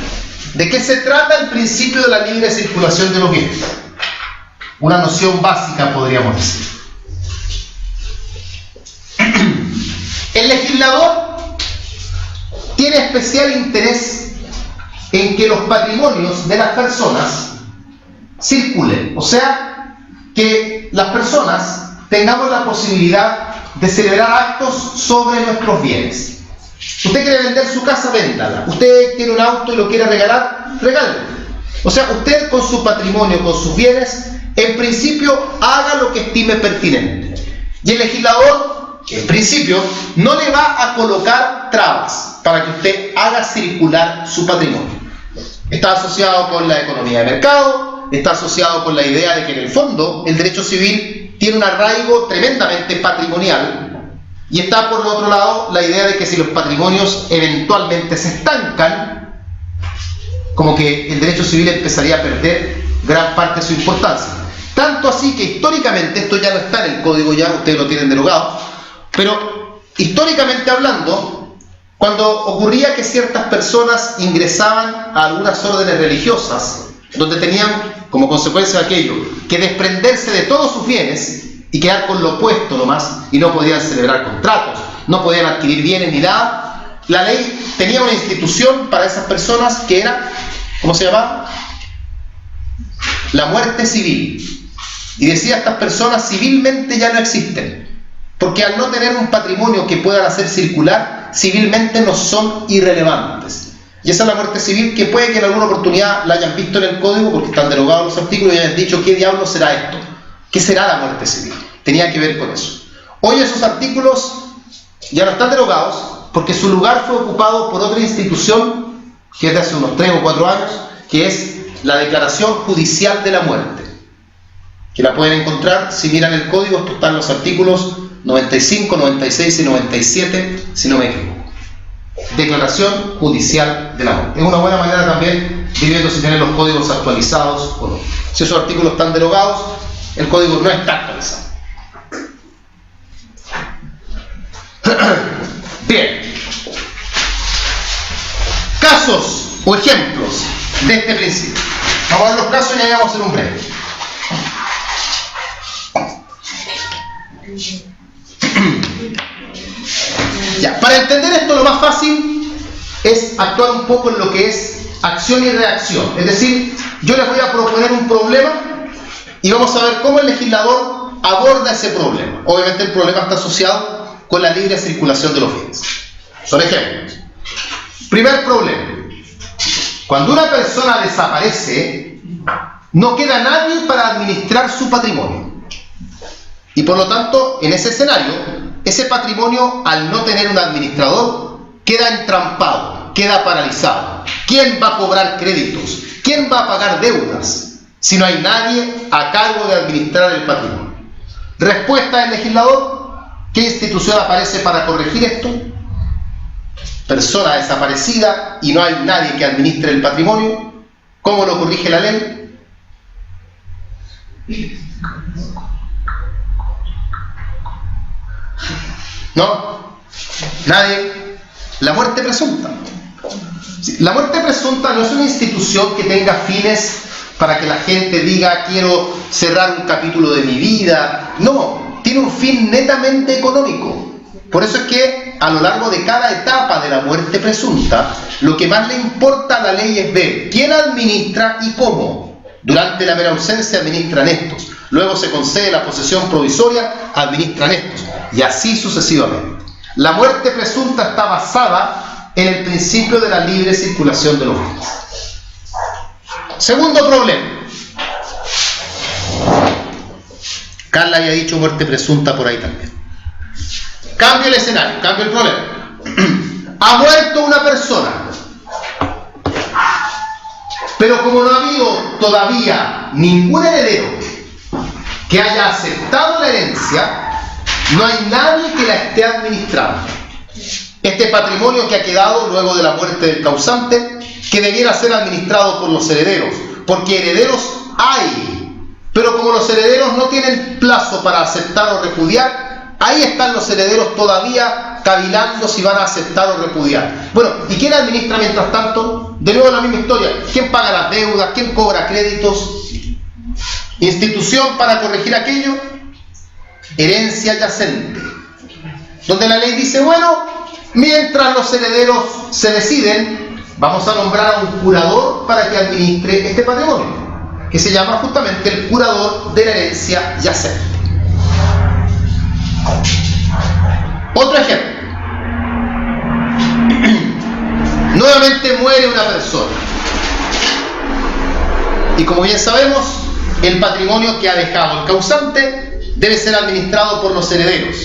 ¿De qué se trata el principio de la libre circulación de los bienes? Una noción básica, podríamos decir. El legislador tiene especial interés en que los patrimonios de las personas circulen, o sea, que las personas tengamos la posibilidad de celebrar actos sobre nuestros bienes. Usted quiere vender su casa, véndala. Usted tiene un auto y lo quiere regalar, regálelo. O sea, usted con su patrimonio, con sus bienes, en principio haga lo que estime pertinente. Y el legislador, en principio, no le va a colocar trabas para que usted haga circular su patrimonio. Está asociado con la economía de mercado, está asociado con la idea de que en el fondo el derecho civil tiene un arraigo tremendamente patrimonial. Y está por el otro lado la idea de que si los patrimonios eventualmente se estancan, como que el derecho civil empezaría a perder gran parte de su importancia. Tanto así que históricamente, esto ya no está en el código, ya ustedes lo tienen derogado, pero históricamente hablando, cuando ocurría que ciertas personas ingresaban a algunas órdenes religiosas, donde tenían como consecuencia de aquello que desprenderse de todos sus bienes y quedar con lo opuesto nomás, y no podían celebrar contratos, no podían adquirir bienes ni nada, la ley tenía una institución para esas personas que era, ¿cómo se llamaba? La muerte civil. Y decía, estas personas civilmente ya no existen, porque al no tener un patrimonio que puedan hacer circular, civilmente no son irrelevantes. Y esa es la muerte civil, que puede que en alguna oportunidad la hayan visto en el código, porque están derogados los artículos y hayan dicho, ¿qué diablo será esto? ¿Qué será la muerte civil? Tenía que ver con eso. Hoy esos artículos ya no están derogados porque su lugar fue ocupado por otra institución que es de hace unos 3 o 4 años, que es la Declaración Judicial de la Muerte, que la pueden encontrar si miran el código. Esto está en los artículos 95, 96 y 97, si no me equivoco. Declaración Judicial de la Muerte. Es una buena manera también de viendo si tienen los códigos actualizados o no. Si esos artículos están derogados, el código no está actualizado. Bien. Casos o ejemplos de este principio. Vamos a ver los casos y ya vamos a hacer un breve. Ya, para entender esto, lo más fácil es actuar un poco en lo que es acción y reacción. Es decir, yo les voy a proponer un problema y vamos a ver cómo el legislador aborda ese problema. Obviamente el problema está asociado con la libre circulación de los bienes. Son ejemplos. Primer problema. Cuando una persona desaparece, no queda nadie para administrar su patrimonio. Y por lo tanto, en ese escenario, ese patrimonio, al no tener un administrador, queda entrampado, queda paralizado. ¿Quién va a cobrar créditos? ¿Quién va a pagar deudas si no hay nadie a cargo de administrar el patrimonio? Respuesta del legislador: ¿qué institución aparece para corregir esto? Persona desaparecida y no hay nadie que administre el patrimonio. ¿Cómo lo corrige la ley? ¿No? Nadie. La muerte presunta. La muerte presunta no es una institución que tenga fines para que la gente diga quiero cerrar un capítulo de mi vida. No, tiene un fin netamente económico. Por eso es que a lo largo de cada etapa de la muerte presunta, lo que más le importa a la ley es ver quién administra y cómo. Durante la mera ausencia administran estos, luego se concede la posesión provisoria, administran estos, y así sucesivamente. La muerte presunta está basada en el principio de la libre circulación de los bienes. Segundo problema. Carla había dicho muerte presunta por ahí también. Cambio el escenario, cambio el problema. Ha muerto una persona, pero como no ha habido todavía ningún heredero que haya aceptado la herencia, no hay nadie que la esté administrando. Este patrimonio que ha quedado luego de la muerte del causante, que debiera ser administrado por los herederos, porque herederos hay, pero como los herederos no tienen plazo para aceptar o repudiar, ahí están los herederos todavía cavilando si van a aceptar o repudiar. Bueno, ¿y quién administra mientras tanto? De nuevo la misma historia. ¿Quién paga las deudas? ¿Quién cobra créditos? Institución para corregir aquello. Herencia yacente. Donde la ley dice, bueno, mientras los herederos se deciden, vamos a nombrar a un curador para que administre este patrimonio, que se llama justamente el curador de la herencia yacente. Otro ejemplo. Nuevamente muere una persona. Y como bien sabemos, el patrimonio que ha dejado el causante debe ser administrado por los herederos.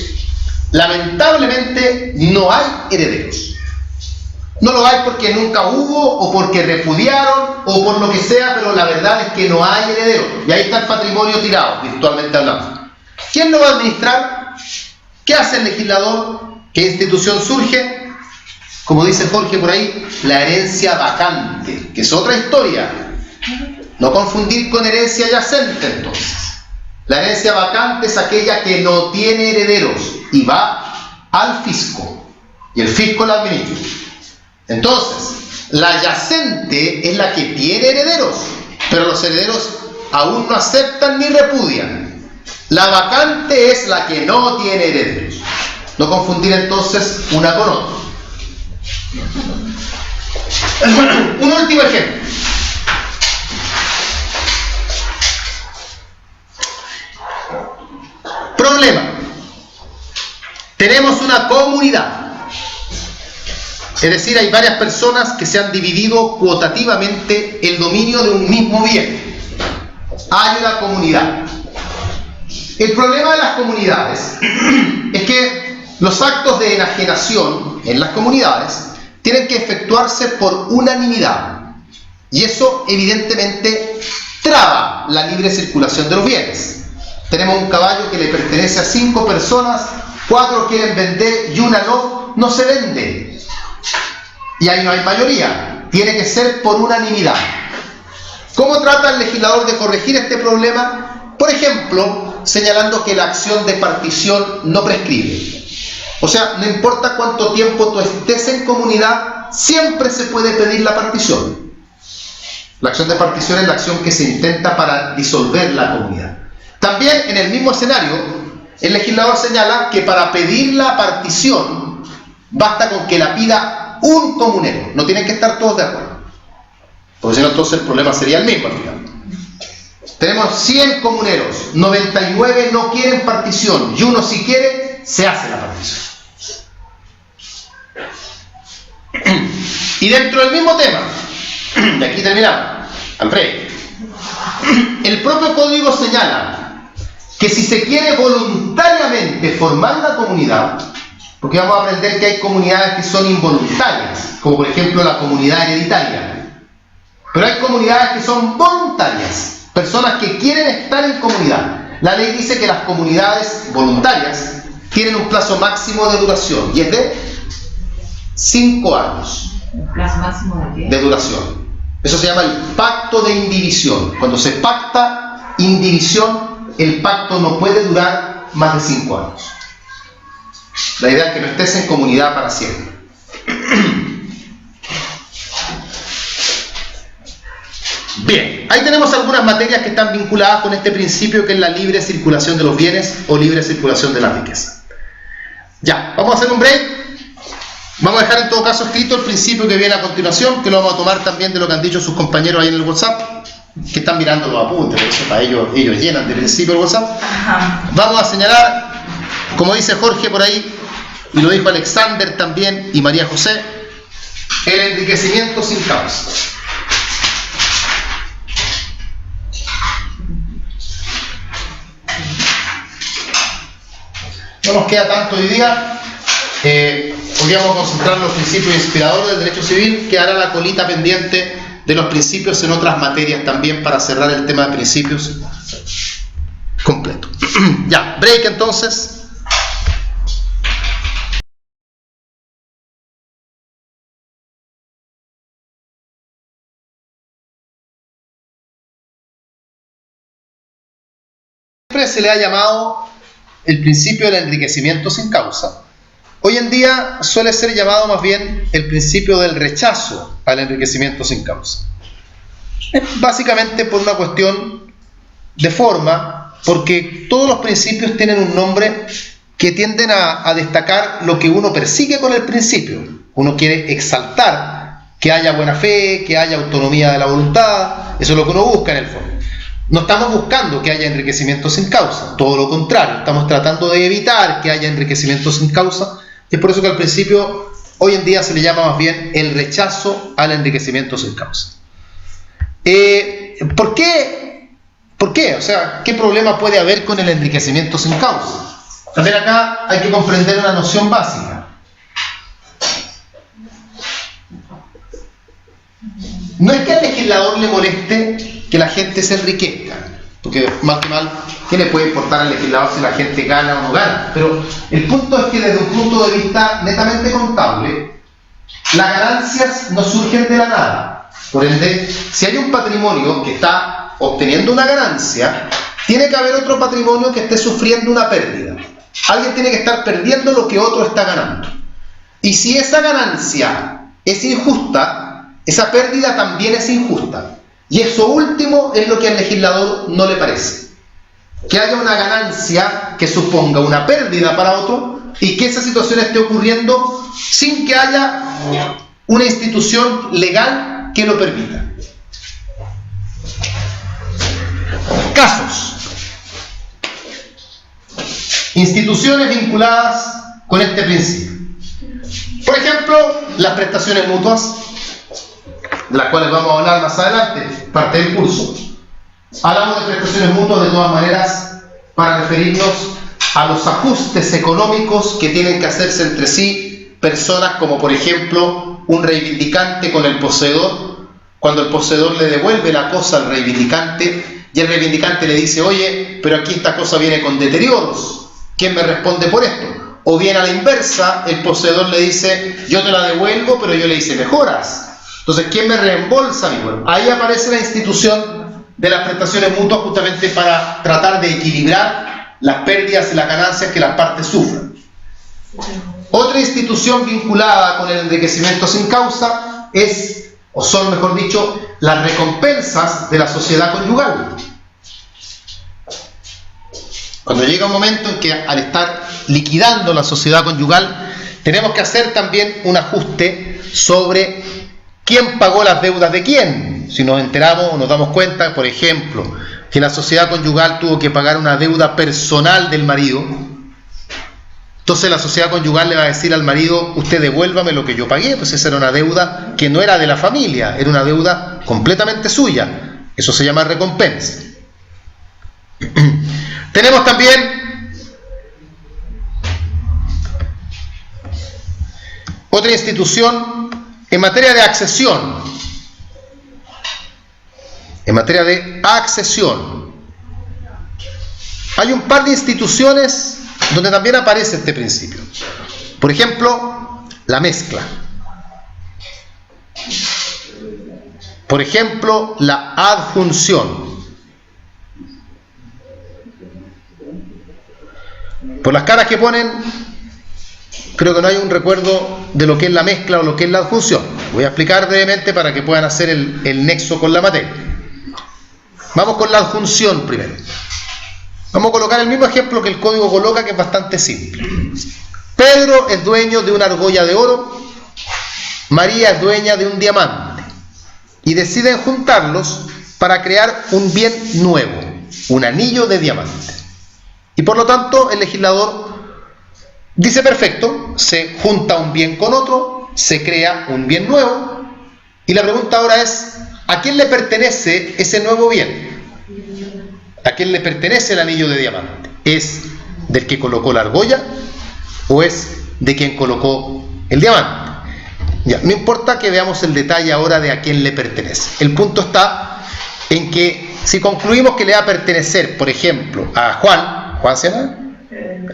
Lamentablemente no hay herederos. No lo hay porque nunca hubo, o porque repudiaron, o por lo que sea, pero la verdad es que no hay herederos. Y ahí está el patrimonio tirado, virtualmente hablando. ¿Quién lo va a administrar? ¿Qué hace el legislador? ¿Qué institución surge? Como dice Jorge por ahí, la herencia vacante, que es otra historia. No confundir con herencia yacente, entonces. La herencia vacante es aquella que no tiene herederos y va al fisco. Y el fisco la administra. Entonces, la yacente es la que tiene herederos, pero los herederos aún no aceptan ni repudian. La vacante es la que no tiene herederos. No confundir entonces una con otra. Un último ejemplo. Problema. Tenemos una comunidad. Es decir, hay varias personas que se han dividido cuotativamente el dominio de un mismo bien. Hay una comunidad. El problema de las comunidades es que los actos de enajenación en las comunidades tienen que efectuarse por unanimidad. Y eso evidentemente traba la libre circulación de los bienes. Tenemos un caballo que le pertenece a 5 personas, 4 quieren vender y una no se vende. Y ahí no hay mayoría. Tiene que ser por unanimidad. ¿Cómo trata el legislador de corregir este problema? Por ejemplo, señalando que la acción de partición no prescribe. O sea, no importa cuánto tiempo tú estés en comunidad, siempre se puede pedir la partición. La acción de partición es la acción que se intenta para disolver la comunidad. También en el mismo escenario, el legislador señala que para pedir la partición basta con que la pida un comunero. No tienen que estar todos de acuerdo. Porque si no, entonces el problema sería el mismo al final. Tenemos 100 comuneros, 99 no quieren partición y uno si quiere, se hace la partición. Y dentro del mismo tema, y aquí terminamos, al break, el propio código señala que si se quiere voluntariamente formar una comunidad, porque vamos a aprender que hay comunidades que son involuntarias, como por ejemplo la comunidad hereditaria, pero hay comunidades que son voluntarias, personas que quieren estar en comunidad. La ley dice que las comunidades voluntarias tienen un plazo máximo de duración y es de 5 años. ¿El plazo máximo de qué? De duración. Eso se llama el pacto de indivisión. Cuando se pacta indivisión, el pacto no puede durar más de 5 años. La idea es que no estés en comunidad para siempre. Bien, ahí tenemos algunas materias que están vinculadas con este principio, que es la libre circulación de los bienes o libre circulación de la riqueza. Ya, vamos a hacer un break. Vamos a dejar en todo caso escrito el principio que viene a continuación, que lo vamos a tomar también de lo que han dicho sus compañeros ahí en el WhatsApp, que están mirando los apuntes, eso para ellos llenan de principio el WhatsApp. Vamos a señalar, como dice Jorge por ahí, y lo dijo Alexander también, y María José, el enriquecimiento sin causa. No nos queda tanto hoy día. Hoy vamos a concentrar en los principios inspiradores del derecho civil. Quedará la colita pendiente de los principios en otras materias también para cerrar el tema de principios completo. Ya, break entonces. Siempre se le ha llamado el principio del enriquecimiento sin causa. Hoy en día suele ser llamado más bien el principio del rechazo al enriquecimiento sin causa. Básicamente por una cuestión de forma, porque todos los principios tienen un nombre que tienden a destacar lo que uno persigue con el principio. Uno quiere exaltar que haya buena fe, que haya autonomía de la voluntad, eso es lo que uno busca en el fondo. No estamos buscando que haya enriquecimiento sin causa, todo lo contrario, estamos tratando de evitar que haya enriquecimiento sin causa. Es por eso que al principio, hoy en día se le llama más bien el rechazo al enriquecimiento sin causa. ¿Por qué? ¿Por qué? O sea, ¿qué problema puede haber con el enriquecimiento sin causa? También acá hay que comprender una noción básica. No es que al legislador le moleste que la gente se enriquezca, porque mal que mal, ¿qué le puede importar al legislador si la gente gana o no gana? Pero el punto es que desde un punto de vista netamente contable, las ganancias no surgen de la nada. Por ende, si hay un patrimonio que está obteniendo una ganancia, tiene que haber otro patrimonio que esté sufriendo una pérdida. Alguien tiene que estar perdiendo lo que otro está ganando. Y si esa ganancia es injusta, esa pérdida también es injusta. Y eso último es lo que al legislador no le parece. Que haya una ganancia que suponga una pérdida para otro y que esa situación esté ocurriendo sin que haya una institución legal que lo permita. Casos. Instituciones vinculadas con este principio. Por ejemplo, las prestaciones mutuas, de las cuales vamos a hablar más adelante, parte del curso. Hablamos de prestaciones mutuas de todas maneras para referirnos a los ajustes económicos que tienen que hacerse entre sí personas como por ejemplo un reivindicante con el poseedor, cuando el poseedor le devuelve la cosa al reivindicante y el reivindicante le dice: oye, pero aquí esta cosa viene con deterioros, ¿quién me responde por esto? O bien a la inversa, el poseedor le dice: yo te la devuelvo, pero yo le hice mejoras. Entonces, ¿quién me reembolsa mi vuelvo? Ahí aparece la institución de las prestaciones mutuas justamente para tratar de equilibrar las pérdidas y las ganancias que las partes sufren. Otra institución vinculada con el enriquecimiento sin causa es, o son mejor dicho, las recompensas de la sociedad conyugal. Cuando llega un momento en que al estar liquidando la sociedad conyugal, tenemos que hacer también un ajuste sobre quién pagó las deudas de quién. Si nos enteramos o nos damos cuenta, por ejemplo, que la sociedad conyugal tuvo que pagar una deuda personal del marido. Entonces la sociedad conyugal le va a decir al marido: usted devuélvame lo que yo pagué. Pues esa era una deuda que no era de la familia, era una deuda completamente suya. Eso se llama recompensa. Tenemos también otra institución en materia de accesión. En materia de accesión, hay un par de instituciones donde también aparece este principio. Por ejemplo, la mezcla. Por ejemplo, la adjunción. Por las caras que ponen, creo que no hay un recuerdo de lo que es la mezcla o lo que es la adjunción. Voy a explicar brevemente para que puedan hacer el nexo con la materia. Vamos con la adjunción primero. Vamos a colocar el mismo ejemplo que el código coloca, que es bastante simple. Pedro es dueño de una argolla de oro, María es dueña de un diamante, y deciden juntarlos para crear un bien nuevo, un anillo de diamante. Y por lo tanto el legislador dice: perfecto, se junta un bien con otro, se crea un bien nuevo, y la pregunta ahora es: ¿a quién le pertenece ese nuevo bien? ¿A quién le pertenece el anillo de diamante? ¿Es del que colocó la argolla o es de quien colocó el diamante? Ya, no importa que veamos el detalle ahora de a quién le pertenece. El punto está en que si concluimos que le va a pertenecer, por ejemplo, a ¿Juan se llama?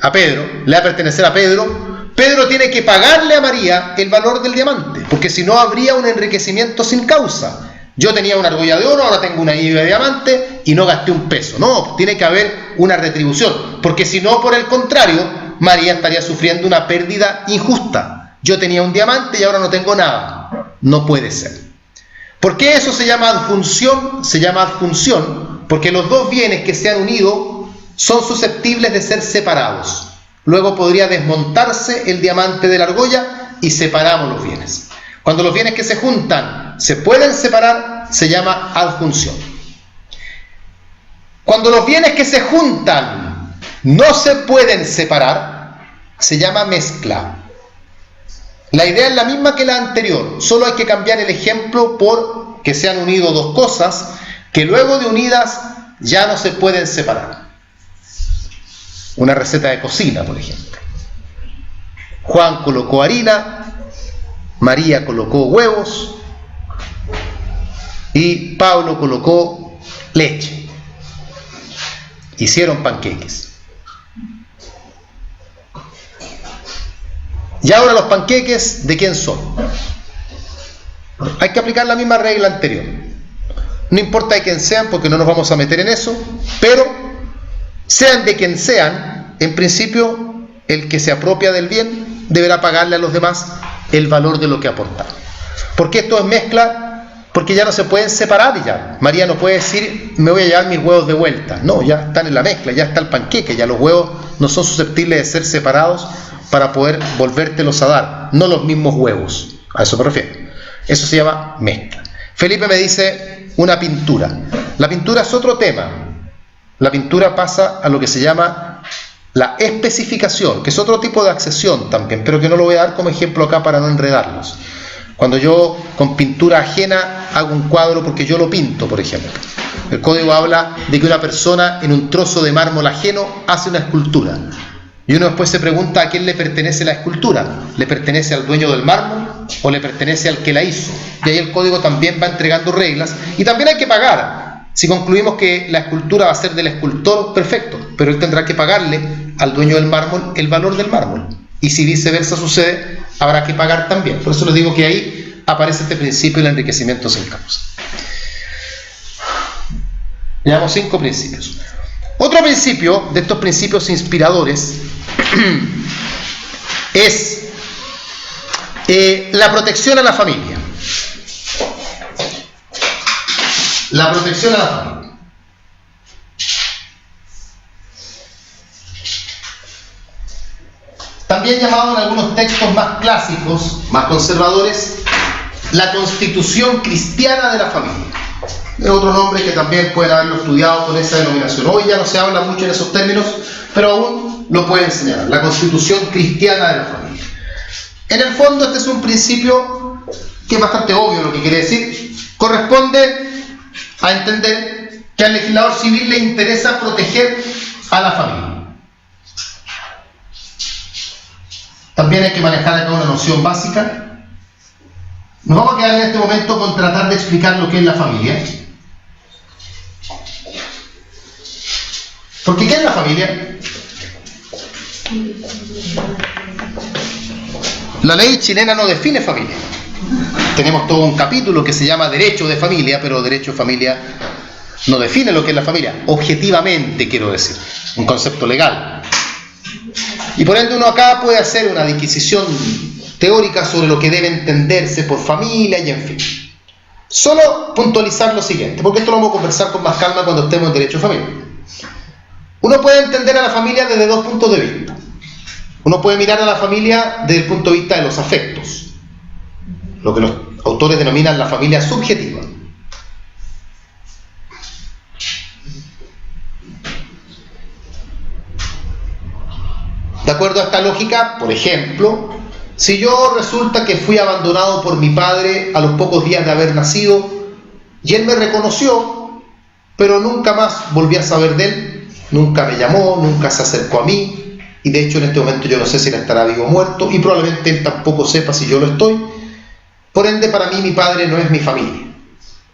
A Pedro, le va a pertenecer a Pedro, Pedro tiene que pagarle a María el valor del diamante, porque si no habría un enriquecimiento sin causa. Yo tenía una argolla de oro, ahora tengo un anillo de diamante y no gasté un peso. No, tiene que haber una retribución, porque si no, por el contrario, María estaría sufriendo una pérdida injusta. Yo tenía un diamante y ahora no tengo nada. No puede ser. ¿Por qué eso se llama adjunción? Se llama adjunción porque los dos bienes que se han unido son susceptibles de ser separados. Luego podría desmontarse el diamante de la argolla y separamos los bienes. Cuando los bienes que se juntan se pueden separar, se llama adjunción. Cuando los bienes que se juntan no se pueden separar, se llama mezcla. La idea es la misma que la anterior, solo hay que cambiar el ejemplo por que se han unido dos cosas que luego de unidas ya no se pueden separar. Una receta de cocina, por ejemplo. Juan colocó harina, María colocó huevos y Pablo colocó leche. Hicieron panqueques. Y ahora los panqueques, ¿de quién son? Hay que aplicar la misma regla anterior. No importa de quién sean, porque no nos vamos a meter en eso, pero sean de quien sean, en principio el que se apropia del bien deberá pagarle a los demás el valor de lo que aportaron. ¿Por qué esto es mezcla? Porque ya no se pueden separar ya. María no puede decir: me voy a llevar mis huevos de vuelta. No, ya están en la mezcla, ya está el panqueque, ya los huevos no son susceptibles de ser separados para poder volvértelos a dar, no los mismos huevos. A eso me refiero. Eso se llama mezcla. Felipe me dice una pintura. La pintura es otro tema. La pintura pasa a lo que se llama la especificación, que es otro tipo de accesión también, pero que no lo voy a dar como ejemplo acá para no enredarlos. Cuando yo con pintura ajena hago un cuadro porque yo lo pinto, por ejemplo. El código habla de que una persona en un trozo de mármol ajeno hace una escultura. Y uno después se pregunta a quién le pertenece la escultura. ¿Le pertenece al dueño del mármol o le pertenece al que la hizo? Y ahí el código también va entregando reglas. Y también hay que pagar. Si concluimos que la escultura va a ser del escultor, perfecto, pero él tendrá que pagarle al dueño del mármol el valor del mármol. Y si viceversa sucede, habrá que pagar también. Por eso les digo que ahí aparece este principio del enriquecimiento sin causa. Llevamos 5 principios. Otro principio de estos principios inspiradores es la protección a la familia. La protección a la familia. También llamado en algunos textos más clásicos, más conservadores, la constitución cristiana de la familia. es otro nombre que también pueden haberlo estudiado con esa denominación. Hoy ya no se habla mucho en esos términos, pero aún lo pueden enseñar. La Constitución Cristiana de la Familia. En el fondo, este es un principio que es bastante obvio lo que quiere decir. Corresponde a entender que al legislador civil le interesa proteger a la familia. También hay que manejar acá una noción básica. Nos vamos a quedar en este momento con tratar de explicar lo que es la familia. Porque ¿qué es la familia? La ley chilena no define familia. Tenemos todo un capítulo que se llama Derecho de Familia, pero Derecho de Familia no define lo que es la familia, objetivamente quiero decir, un concepto legal. Y por ende uno acá puede hacer una disquisición teórica sobre lo que debe entenderse por familia y en fin. Solo puntualizar lo siguiente, porque esto lo vamos a conversar con más calma cuando estemos en Derecho de Familia. Uno puede entender a la familia desde dos puntos de vista. Uno puede mirar a la familia desde el punto de vista de los afectos, lo que los autores denominan la familia subjetiva. De acuerdo a esta lógica, por ejemplo, si yo resulta que fui abandonado por mi padre a los pocos días de haber nacido y él me reconoció, pero nunca más volví a saber de él, nunca me llamó, nunca se acercó a mí, y de hecho en este momento yo no sé si él estará vivo o muerto, y probablemente él tampoco sepa si yo lo estoy. Por ende, para mí mi padre no es mi familia.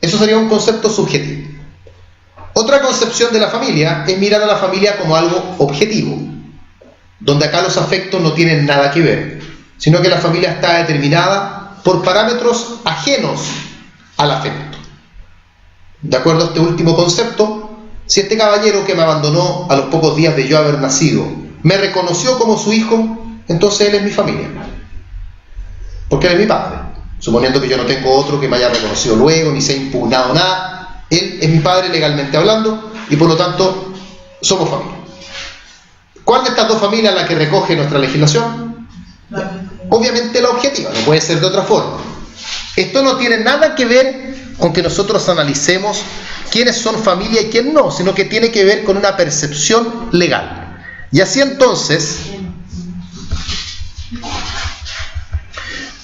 Eso sería un concepto subjetivo. Otra concepción de la familia es mirar a la familia como algo objetivo, donde acá los afectos no tienen nada que ver, sino que la familia está determinada por parámetros ajenos al afecto. De acuerdo a este último concepto, si este caballero que me abandonó a los pocos días de yo haber nacido me reconoció como su hijo, entonces él es mi familia, porque él es mi padre, suponiendo que yo no tengo otro que me haya reconocido luego, ni se ha impugnado nada. Él es mi padre legalmente hablando y por lo tanto somos familia. ¿Cuál de estas dos familias es la que recoge nuestra legislación? Obviamente la objetiva, no puede ser de otra forma. Esto no tiene nada que ver con que nosotros analicemos quiénes son familia y quién no, sino que tiene que ver con una percepción legal. Y así entonces,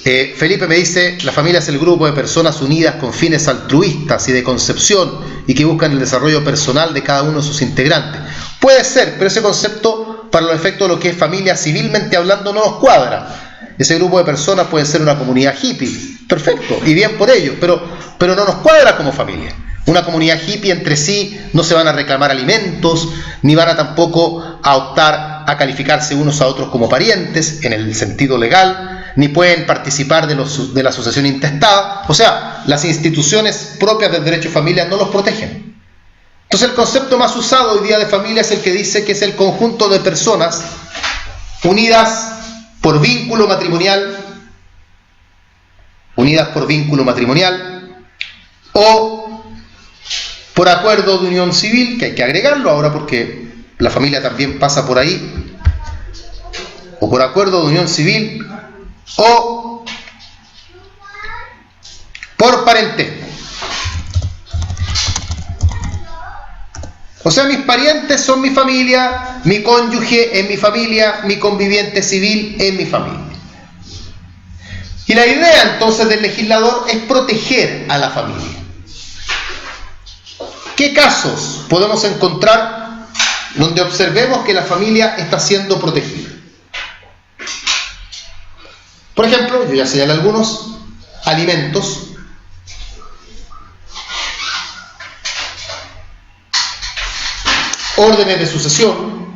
Felipe me dice, la familia es el grupo de personas unidas con fines altruistas y de concepción y que buscan el desarrollo personal de cada uno de sus integrantes. Puede ser, pero ese concepto, para los efectos de lo que es familia civilmente hablando, no nos cuadra. Ese grupo de personas puede ser una comunidad hippie, perfecto, y bien por ello, pero no nos cuadra como familia. Una comunidad hippie entre sí no se van a reclamar alimentos, ni van a tampoco a optar a calificarse unos a otros como parientes en el sentido legal, ni pueden participar de la asociación intestada. O sea, las instituciones propias del derecho de familia no los protegen. Entonces el concepto más usado hoy día de familia es el que dice que es el conjunto de personas unidas por vínculo matrimonial, o por acuerdo de unión civil, que hay que agregarlo ahora porque la familia también pasa por ahí, o por acuerdo de unión civil, o por parentesco. O sea, mis parientes son mi familia, mi cónyuge es mi familia, mi conviviente civil es mi familia. Y la idea entonces del legislador es proteger a la familia. ¿Qué casos podemos encontrar donde observemos que la familia está siendo protegida? Por ejemplo, yo ya señalé algunos: alimentos, órdenes de sucesión,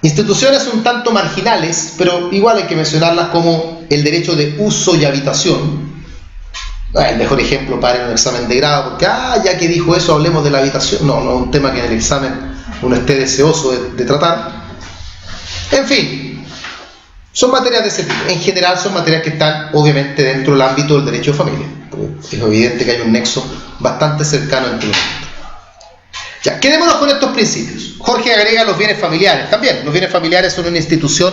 instituciones un tanto marginales, pero igual hay que mencionarlas, como el derecho de uso y habitación. El mejor ejemplo para un examen de grado, porque ya que dijo eso, hablemos de la habitación. No, no es un tema que en el examen uno esté deseoso de tratar. En fin, son materias de ese tipo. En general son materias que están obviamente dentro del ámbito del derecho de familia. Es evidente que hay un nexo bastante cercano entre los dos. Ya, quedémonos con estos principios. Jorge agrega los bienes familiares. También, los bienes familiares son una institución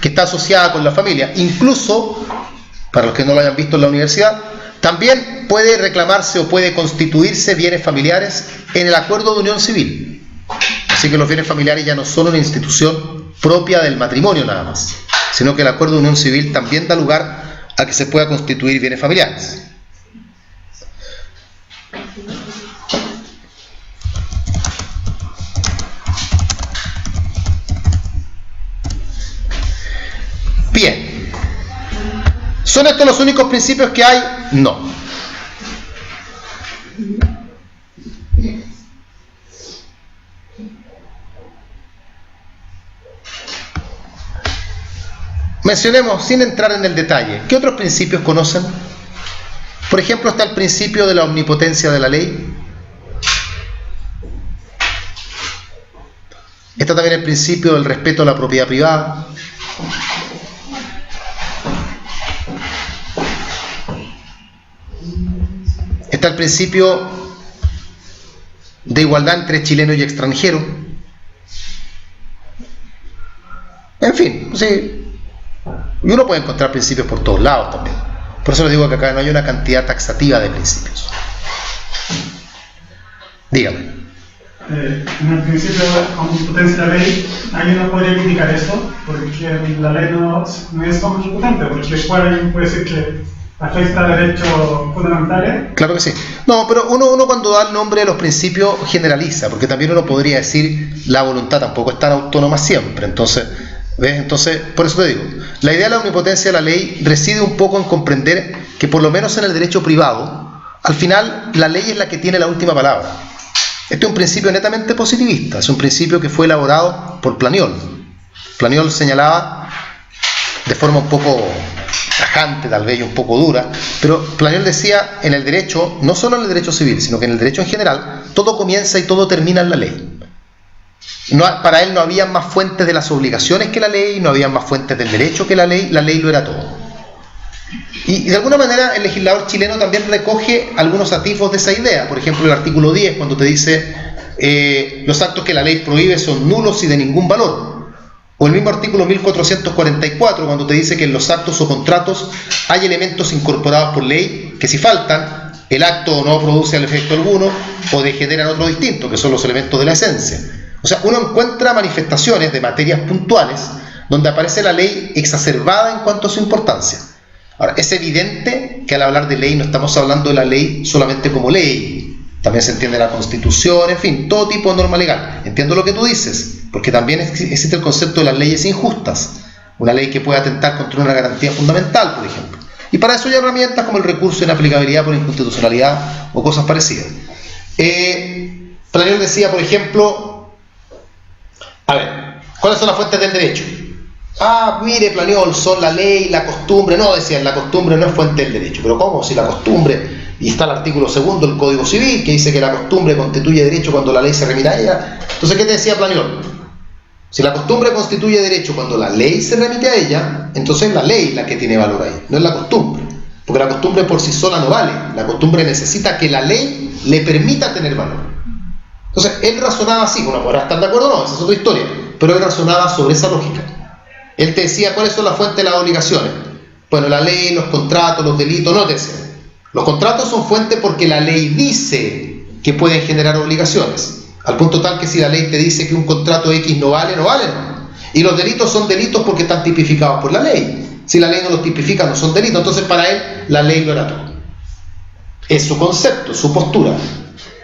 que está asociada con la familia. Incluso, para los que no lo hayan visto en la universidad, también puede reclamarse o puede constituirse bienes familiares en el acuerdo de unión civil. Así que los bienes familiares ya no son una institución propia del matrimonio nada más, sino que el acuerdo de unión civil también da lugar a que se pueda constituir bienes familiares. Bien. ¿Son estos los únicos principios que hay? No. Mencionemos, sin entrar en el detalle, ¿qué otros principios conocen? Por ejemplo, está el principio de la omnipotencia de la ley. Está también el principio del respeto a la propiedad privada. Está el principio de igualdad entre chileno y extranjero. En fin, sí. Y uno puede encontrar principios por todos lados también. Por eso les digo que acá no hay una cantidad taxativa de principios. Dígame. En el principio de omnipotencia de la ley, ahí uno podría criticar eso, porque la ley no es omnipotente, porque alguien puede decir que afecta a derechos fundamentales. Claro que sí. No, pero uno cuando da el nombre de los principios generaliza, porque también uno podría decir la voluntad tampoco es tan autónoma siempre. Entonces, ¿ves? Entonces, por eso te digo, la idea de la omnipotencia de la ley reside un poco en comprender que por lo menos en el derecho privado, al final la ley es la que tiene la última palabra. Este es un principio netamente positivista, es un principio que fue elaborado por Planiol. Planiol señalaba, de forma un poco tajante tal vez y un poco dura, pero Planiol decía, en el derecho, no solo en el derecho civil, sino que en el derecho en general, todo comienza y todo termina en la ley. No, para él no había más fuentes de las obligaciones que la ley, no había más fuentes del derecho que la ley lo era todo. Y de alguna manera el legislador chileno también recoge algunos atisbos de esa idea. Por ejemplo, el artículo 10, cuando te dice los actos que la ley prohíbe son nulos y de ningún valor. O el mismo artículo 1444, cuando te dice que en los actos o contratos hay elementos incorporados por ley que si faltan, el acto no produce el efecto alguno o degeneran otro distinto, que son los elementos de la esencia. O sea, uno encuentra manifestaciones de materias puntuales donde aparece la ley exacerbada en cuanto a su importancia. Ahora, es evidente que al hablar de ley no estamos hablando de la ley solamente como ley. También se entiende la Constitución, en fin, todo tipo de norma legal. Entiendo lo que tú dices, porque también existe el concepto de las leyes injustas. Una ley que puede atentar contra una garantía fundamental, por ejemplo. Y para eso hay herramientas como el recurso de inaplicabilidad por inconstitucionalidad o cosas parecidas. Planiol decía, por ejemplo, a ver, ¿cuáles son las fuentes del derecho? Ah, mire, Planiol, son la ley, la costumbre. No, decían, la costumbre no es fuente del derecho. ¿Pero cómo? Si la costumbre, y está el artículo 2 del Código Civil, que dice que la costumbre constituye derecho cuando la ley se remite a ella. Entonces, ¿qué te decía Planiol? Si la costumbre constituye derecho cuando la ley se remite a ella, entonces es la ley la que tiene valor ahí, no es la costumbre. Porque la costumbre por sí sola no vale. La costumbre necesita que la ley le permita tener valor. Entonces, él razonaba así. Uno podrá estar de acuerdo o no, esa es otra historia. Pero él razonaba sobre esa lógica. Él te decía, ¿cuáles son las fuentes de las obligaciones? Bueno, la ley, los contratos, los delitos, no te decía. Los contratos son fuentes porque la ley dice que pueden generar obligaciones. Al punto tal que si la ley te dice que un contrato X no vale, no vale. ¿No? Y los delitos son delitos porque están tipificados por la ley. Si la ley no los tipifica, no son delitos. Entonces, para él, la ley lo era todo. Es su concepto, su postura.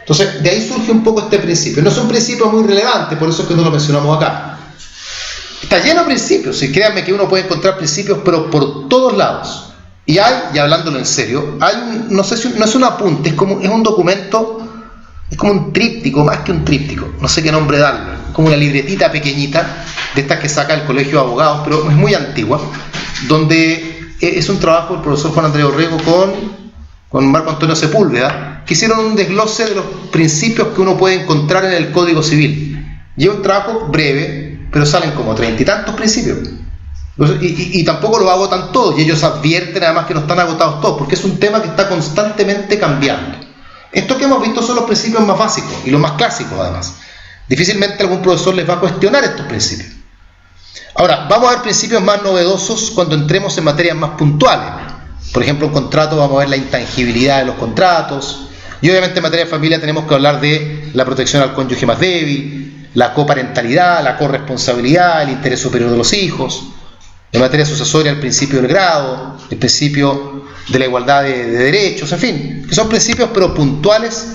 Entonces, de ahí surge un poco este principio. No es un principio muy relevante, por eso es que no lo mencionamos acá. Está lleno de principios, y créanme que uno puede encontrar principios, pero por todos lados. Y hay, y hablándolo en serio, hay, no sé si no es un apunte, es un documento, es como un tríptico, más que un tríptico, no sé qué nombre darle, como una libretita pequeñita, de estas que saca el Colegio de Abogados, pero es muy antigua, donde es un trabajo del profesor Juan Andrés Orrego con Marco Antonio Sepúlveda, que hicieron un desglose de los principios que uno puede encontrar en el Código Civil. Y es un trabajo breve, pero salen como 30 y tantos principios. Y tampoco lo agotan todos, y ellos advierten además que no están agotados todos, porque es un tema que está constantemente cambiando. Esto que hemos visto son los principios más básicos y los más clásicos además. Difícilmente algún profesor les va a cuestionar estos principios. Ahora, vamos a ver principios más novedosos cuando entremos en materias más puntuales. Por ejemplo, un contrato, vamos a ver la intangibilidad de los contratos. Y obviamente en materia de familia tenemos que hablar de la protección al cónyuge más débil, la coparentalidad, la corresponsabilidad, el interés superior de los hijos. En materia sucesoria, el principio del grado, el principio de la igualdad de derechos, en fin, que son principios pero puntuales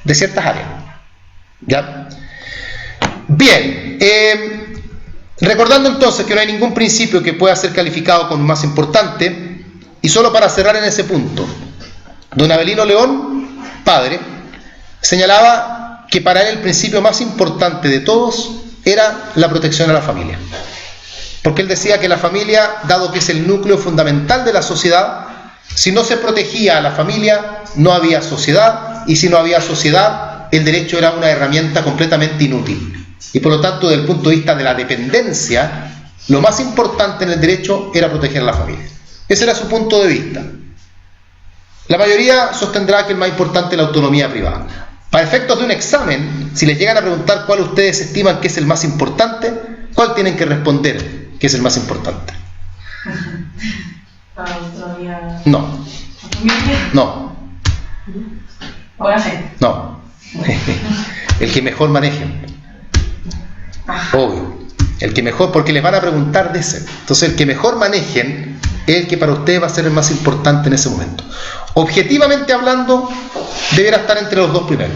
de ciertas áreas. ¿Ya? Bien, recordando entonces que no hay ningún principio que pueda ser calificado como más importante, y solo para cerrar en ese punto, don Avelino León, padre, señalaba que para él el principio más importante de todos era la protección a la familia. Porque él decía que la familia, dado que es el núcleo fundamental de la sociedad, si no se protegía a la familia, no había sociedad, y si no había sociedad, el derecho era una herramienta completamente inútil. Y por lo tanto, desde el punto de vista de la dependencia, lo más importante en el derecho era proteger a la familia. Ese era su punto de vista. La mayoría sostendrá que el más importante es la autonomía privada. Para efectos de un examen, si les llegan a preguntar cuál ustedes estiman que es el más importante, ¿cuál tienen que responder que es el más importante? No. No. No. El que mejor manejen. Obvio. El que mejor, porque les van a preguntar de ese. Entonces el que mejor manejen es el que para ustedes va a ser el más importante en ese momento. Objetivamente hablando, deberá estar entre los dos primeros.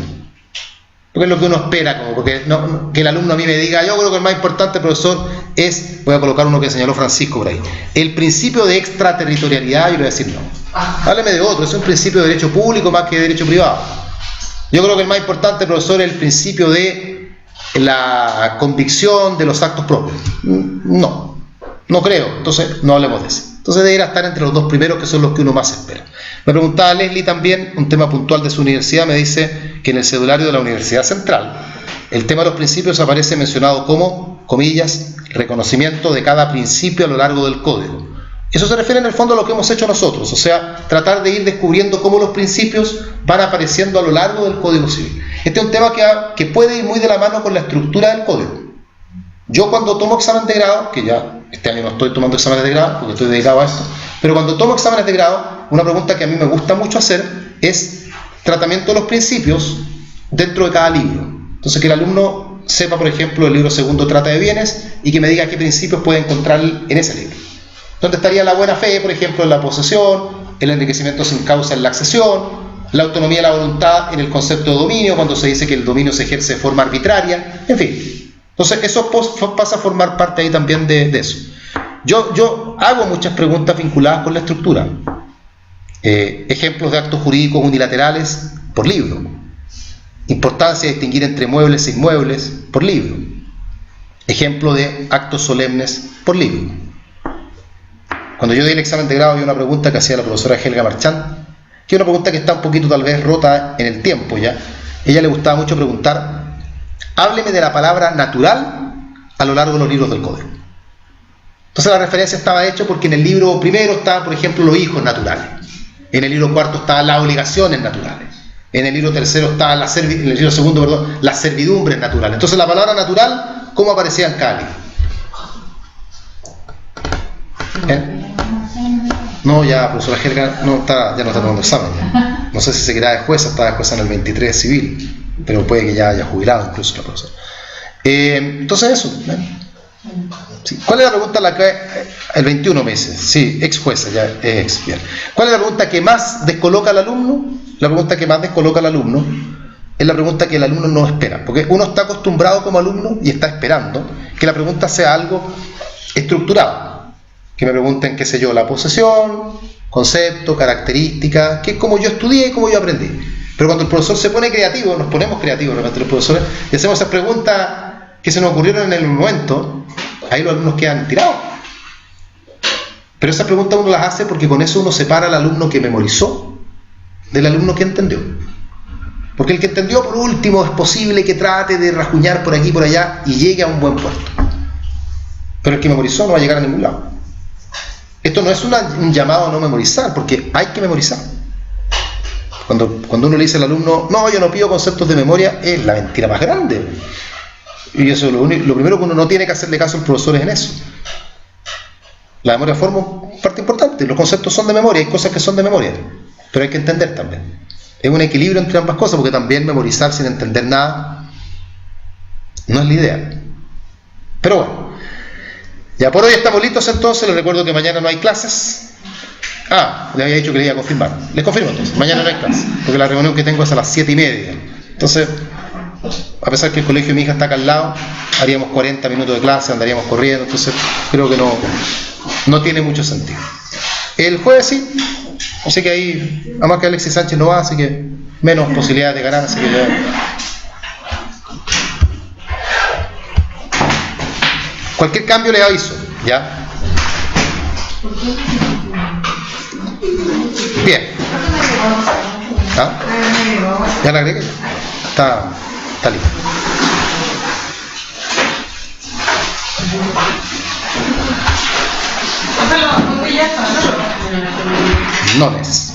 Porque es lo que uno espera, como porque no, que el alumno a mí me diga, yo creo que el más importante, profesor, es, voy a colocar uno que señaló Francisco por ahí, el principio de extraterritorialidad. Yo le voy a decir no. Hábleme de otro, es un principio de derecho público más que de derecho privado. Yo creo que el más importante, profesor, es el principio de la convicción de los actos propios. No, no creo, entonces no hablemos de eso. Entonces deberá estar entre los dos primeros, que son los que uno más espera. Me preguntaba Leslie también, un tema puntual de su universidad, me dice que en el cedulario de la Universidad Central, el tema de los principios aparece mencionado como, comillas, reconocimiento de cada principio a lo largo del código. Eso se refiere en el fondo a lo que hemos hecho nosotros, o sea, tratar de ir descubriendo cómo los principios van apareciendo a lo largo del Código Civil. Este es un tema que puede ir muy de la mano con la estructura del código. Yo cuando tomo examen de grado, que ya este año no estoy tomando exámenes de grado porque estoy dedicado a esto, pero cuando tomo exámenes de grado, una pregunta que a mí me gusta mucho hacer es tratamiento de los principios dentro de cada libro. Entonces que el alumno sepa, por ejemplo, el libro segundo trata de bienes y que me diga qué principios puede encontrar en ese libro. Donde estaría la buena fe, por ejemplo, en la posesión, el enriquecimiento sin causa en la accesión, la autonomía de la voluntad en el concepto de dominio, cuando se dice que el dominio se ejerce de forma arbitraria, en fin. Entonces eso pasa a formar parte ahí también de eso. Yo hago muchas preguntas vinculadas con la estructura. Ejemplos de actos jurídicos unilaterales por libro. Importancia de distinguir entre muebles e inmuebles por libro. Ejemplo de actos solemnes por libro. Cuando yo di el examen de grado había una pregunta que hacía la profesora Helga Marchand, que es una pregunta que está un poquito tal vez rota en el tiempo ya. Ella le gustaba mucho preguntar, hábleme de la palabra natural a lo largo de los libros del código. Entonces la referencia estaba hecha porque en el libro primero estaban, por ejemplo, los hijos naturales. En el libro cuarto estaban las obligaciones naturales. En el libro tercero estaban en el libro segundo, perdón, las servidumbres naturales. Entonces la palabra natural, ¿cómo aparecía en cada libro? No, ya, profesora Helga ya no está tomando examen. Ya. No sé si seguirá de jueza, está de jueza en el 23 civil, pero puede que ya haya jubilado incluso la profesora. Entonces eso. Sí. ¿Cuál es la pregunta el 21 meses? Sí, ex jueza, ya ex. Bien. ¿Cuál es la pregunta que más descoloca al alumno? La pregunta que más descoloca al alumno es la pregunta que el alumno no espera, porque uno está acostumbrado como alumno y está esperando que la pregunta sea algo estructurado. Que me pregunten, qué sé yo, la posesión, concepto, característica, que es como yo estudié y como yo aprendí. Pero cuando el profesor se pone creativo, nos ponemos creativos realmente los profesores, y hacemos esas preguntas que se nos ocurrieron en el momento, ahí los alumnos quedan tirados. Pero esas preguntas uno las hace porque con eso uno separa al alumno que memorizó del alumno que entendió. Porque el que entendió, por último, es posible que trate de rasguñar por aquí y por allá y llegue a un buen puerto. Pero el que memorizó no va a llegar a ningún lado. Esto no es un llamado a no memorizar, porque hay que memorizar. Cuando uno le dice al alumno, no, yo no pido conceptos de memoria, es la mentira más grande. Y eso es lo primero que uno no tiene que hacerle caso al profesor es en eso. La memoria forma parte importante. Los conceptos son de memoria, hay cosas que son de memoria, pero hay que entender también. Es un equilibrio entre ambas cosas, porque también memorizar sin entender nada no es la idea. Pero bueno, ya por hoy estamos listos entonces. Les recuerdo que mañana no hay clases. Le había dicho que le iba a confirmar. Les confirmo entonces, mañana no hay clases, porque la reunión que tengo es a las 7:30. Entonces, a pesar que el colegio de mi hija está acá al lado, haríamos 40 minutos de clase, andaríamos corriendo, entonces creo que no tiene mucho sentido. El jueves sí, así que ahí, además que Alexis Sánchez no va, así que menos posibilidades de ganar, así que ya... Cualquier cambio les aviso, ¿ya? Bien. ¿Ya la agregué? Está listo. No es.